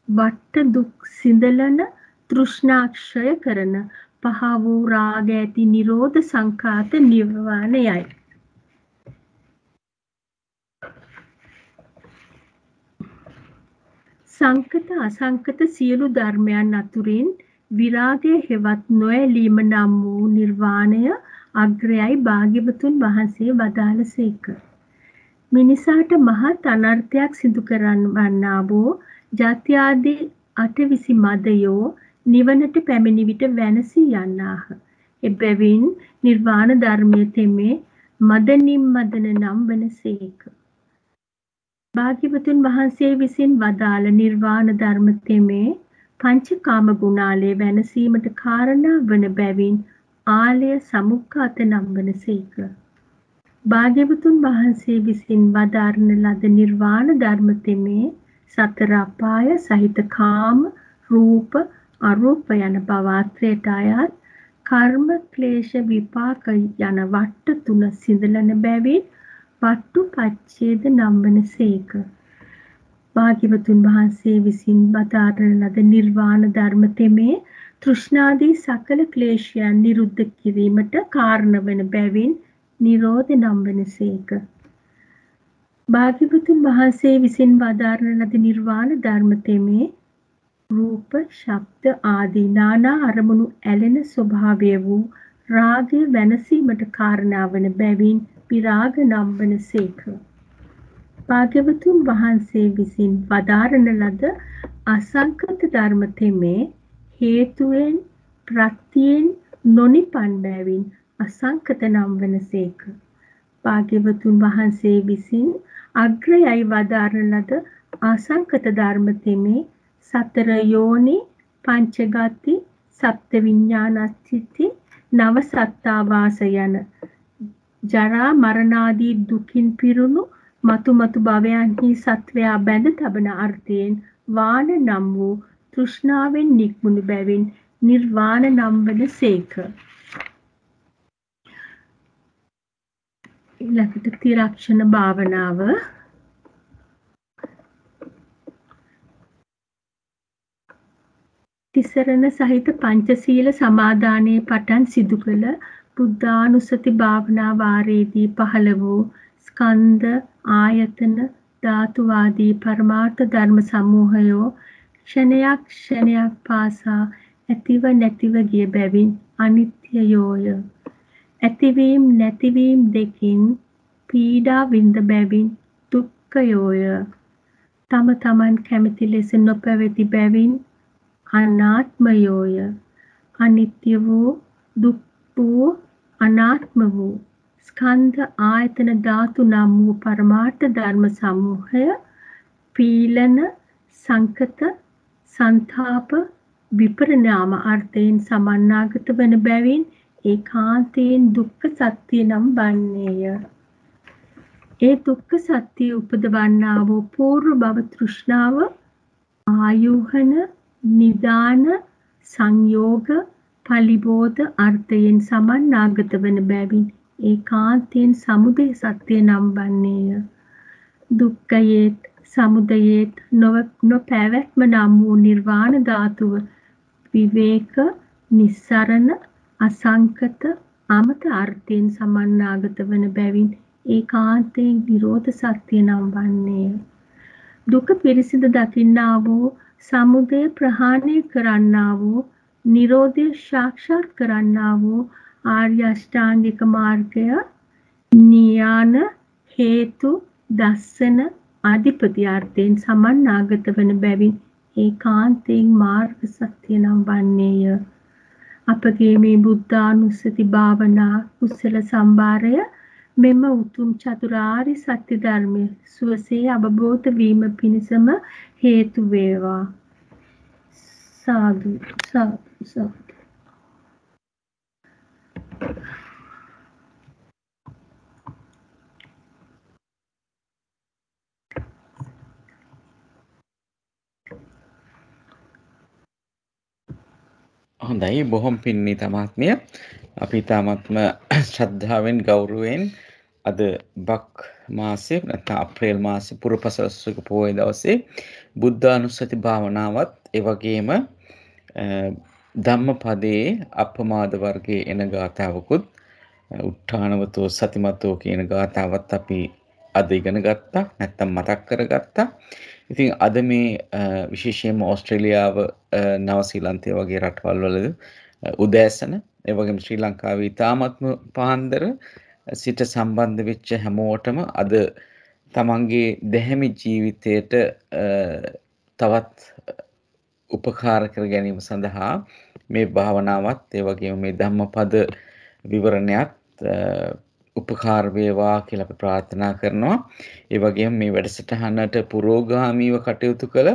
වට දුක් සිඳලන තෘෂ්ණා ක්ෂය කරන පහ වූ රාග ඇති නිරෝධ සංඛාත නිර්වාණයයි. සංකත අසංකත සියලු ධර්මයන් අතුරින් විරාගය හෙවත් නොඇලීම නම් වූ නිර්වාණය අග්‍රයයි භාග්‍යවතුන් වහන්සේ වදාළසේක. මිනිසාට මහත් අනර්ථයක් සිදු කරවන්නා වූ ජාත්‍යාදී අටවිසි මදයෝ නිවනට පැමිණි විට වැනසී යන්නාහ. එබැවින් නිර්වාණ ධර්මයේ තෙමේ මදනින් මදන නම් වනසේක. භාග්‍යවතුන් වහන්සේ විසින් වදාළ නිර්වාණ ධර්ම තෙමේ පංචකාම ගුණාලයේ වැනසීමට කාරණා වන බැවින් ආලය සමුක්ඛාත නම් වනසේක. භාග්‍යවතුන් වහන්සේ විසින් වදාරන ලද නිර්වාණ ධර්ම තෙමේ සතර අපාය සහිත කාම රූප අරූප යන භවත්‍රයට අයත් කර්ම ක්ලේශ විපාක යන වට තුන සිඳලන බැවින් වට්ටු පච්ඡේද නම් වනසේක. භාග්‍යවතුන් වහන්සේ විසින් වදාරන ලද නිර්වාණ ධර්ම තෙමේ තෘෂ්ණාදී සකල ක්ලේශයන් නිරුද්ධ කිරීමට කාරණ වන බැවින් නිරෝධ නම් වනසේක. භාග්‍යවතුන් වහන්සේ විසින් වදාරන ලද නිර්වාණ ධර්ම තෙමේ රූප, ශබ්ද ආදී නානා අරමුණු ඇලෙන ස්වභාවය වූ රාගය වෙනසීමට කාරණා වන බැවින් විරාග නම් වනසේක. භාග්‍යවතුන් වහන්සේ විසින් වදාරන ලද අසංකත ධර්ම තෙමේ හේතුවෙන් ප්‍රත්‍යයෙන් නොනිපන් බැවින් අසංකත නම් වනසේක. භාග්‍යවතුන් වහන්සේ විසින් අග්‍රයයි වදාරන ලද අසංකත ධර්ම තෙමේ සතර යෝනි පංචගති සප්ත විඥානස්ථිති නව සත්තාවාස යන ජරා මරණාදී දුකින් පිරුණු මතු මතු භවයන්හි සත්වයා බැඳ තබන අර්ථයෙන් වාන නම් වූ තෘෂ්ණාවෙන් නික්මුණු බැවින් නිර්වාණ නම් වන සේක. ඊළඟට තිරක්ෂණ භාවනාව. තිසරණ සහිත පංචශීල සමාදානයේ පටන් සිදු කළ බුද්ධානුස්සති භාවනා වාරයේදී පහළ වූ ස්කන්ධ ආයතන ධාතුවාදී පරමාර්ථ ධර්ම සමූහයෝ ක්ෂණයක් ක්ෂණයක් පාසා ඇතිව නැතිව ගිය බැවින් අනිත්‍යයෝය. ඇතිවීම නැතිවීම දෙකින් පීඩා විඳ බැවින් දුක්ඛයෝය. තම තමන් කැමති ලෙස නොපැවති බැවින් අනාත්මයෝය. අනිත්‍ය වූ දුක් වූ අනාත්ම වූ ස්කන්ධ ආයතන ධාතු නම් වූ පරමාර්ථ ධර්ම සමූහය පීලන සංකත සංතාප විපරිණාම අර්ථයෙන් සමන්නාගත වන බැවින් ඒකාන්තයෙන් දුක්ඛ සත්‍ය නම් වන්නේය. ඒ දුක්ඛ සත්‍ය උපදවන්නා වූ పూర్ව භව තෘෂ්ණාව ආයෝහන නිදාන සංයෝග පලිබෝධ අර්ථයෙන් සමන්නාගත වන බැවින් ඒකාන්තයෙන් සමුදය සත්‍ය නම් වන්නේය. දුක්ඛයේත් සමුදයේත් නොපැවැත්ම නම් වූ නිර්වාණ ධාතුව විවේක නිස්සරණ අසංකත අමත අර්ථයෙන් සමන්නාගත වන බැවින් ඒකාන්තයෙන් නිරෝධ සත්‍ය නම් වන්නේය. දුක පිරිසිදු දකින්නා වූ සමුදය ප්‍රහාණය කරන්නා වූ නිරෝධය සාක්ෂාත් කරන්නා වූ ආර්ය අෂ්ටාංගික මාර්ගය ඥාන හේතු දස්සන අධිපති අර්ථයෙන් සමන්නාගත වන බැවින් ඒකාන්තයෙන් මාර්ග සත්‍ය නම් වන්නේය. අපගේ මේ බුද්ධානුස්සති භාවනා කුසල සම්භාරය මෙම උතුම් චතුරාර්ය සත්‍ය ධර්මය සුවසේ අවබෝධ වීම පිණිසම හේතු වේවා. සාදු සාදු සාදු. හොඳයි බොහොම පින්නි තමාත්මිය අපි තාමත්ම ශ්‍රද්ධාවෙන් ගෞරවයෙන් අද බක් මාසේ නැත්නම් අප්‍රේල් මාසේ පුරපසළොස්වක පොහොය දවසේ බුද්ධානුස්සති භාවනාවත් ඒ වගේම ධම්මපදයේ අපමාද වර්ගයේ එන ගාථාවකුත් උත්ථානවතෝ සතිමතෝ කියන ගාථාවත් අපි අද ඉගෙන ගත්තා නැත්නම් මතක් කරගත්තා. ඉතින් අද මේ විශේෂයෙන්ම ඕස්ට්‍රේලියාව නවසීලන්තය වගේ රටවල් වල උදෑසන ඒ වගේම ශ්‍රී ලංකාවේ තාමත්ම පාන්දර සිට සම්බන්ධ වෙච්ච හැමෝටම අද තමන්ගේ දැහැමි ජීවිතයට තවත් උපකාර කර ගැනීම සඳහා මේ භාවනාවත් ඒ වගේම මේ ධම්මපද විවරණයත් උපකාර වේවා කියලා අපි ප්‍රාර්ථනා කරනවා. ඒ වගේම මේ වැඩසටහනට පුරෝගාමීව කටයුතු කළ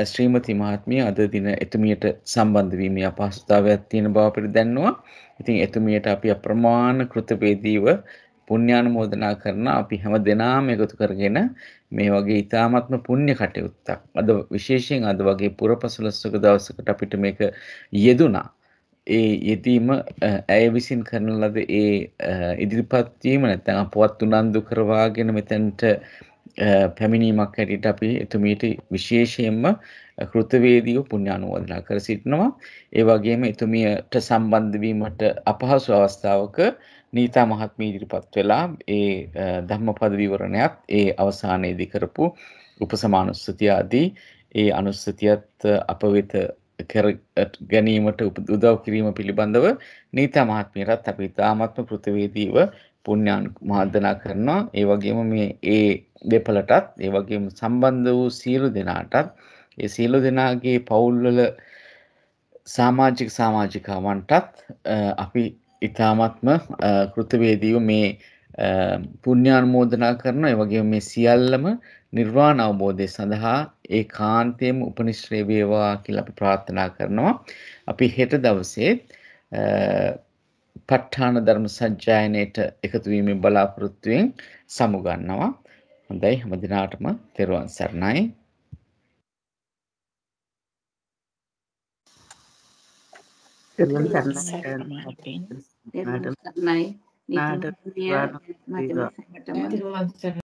ශ්‍රීමති මහත්මිය අද දින එතුමියට සම්බන්ධ වීමේ අපහසුතාවයක් තියෙන බව අපිට දැනනවා. ඉතින් එතුමියට අපි අප්‍රමාණ කෘතවේදීව පුණ්‍යානුමෝදනා කරන අපි හැම දෙනාම එකතු කරගෙන මේ වගේ ඊ타ත්ම පුණ්‍ය කටයුත්තක් අද විශේෂයෙන් අද වගේ පුරපසළොස්වක දවසකට අපිට මේක යෙදුණා. ඒ යෙදීම ඇය විසින් කරන ලද ඒ ඉදිරිපත් වීම නැත්නම් අපවත් උනන්දු කරවාගෙන මෙතනට පැමිණීමක් හැටියට අපි එතුමියට විශේෂයෙන්ම කෘතවේදීව පුණ්‍යානුමෝදනා කර සිටිනවා. ඒ වගේම එතුමියට සම්බන්ධ වීමට අපහසු අවස්ථාවක නීතා මහත්මිය ඉදිරිපත් වෙලා ඒ ධම්මපද විවරණයත් ඒ අවසානයේදී කරපු උපසමානුස්සතිය ආදී ඒ අනුස්සතියත් අප වෙත කර ගැනීමට උදව් කිරීම පිළිබඳව නීතා මහත්මියටත් අපි තාමත්ම කෘතවේදීව පුණ්‍යානුමෝදනා කරනවා. ඒ වගේම මේ ඒ දෙපළටත් ඒ වගේම සම්බන්ධ වූ සියලු දෙනාටත් ඒ සියලු දෙනාගේ පවුල්වල සමාජිකාවන්ටත් අපි ඊ타මත්ම කෘතවේදීව මේ පුණ්‍යානුමෝදනා කරනවා. ඒ වගේම මේ සියල්ලම නිර්වාණ අවබෝධය සඳහා ඒකාන්තයෙන්ම උපනිශ්‍රේ වේවා කියලා අපි ප්‍රාර්ථනා කරනවා. අපි හෙට දවසේ ප ဋ ාණ ධර්ම සජ්ජායනයේට එකතු වීමේ බලාපොරොත්තුවෙන් සමුගන්නවා. හොඳයි හැම දිනාටම තෙරුවන් සරණයි. තෙරුවන් සරණයි.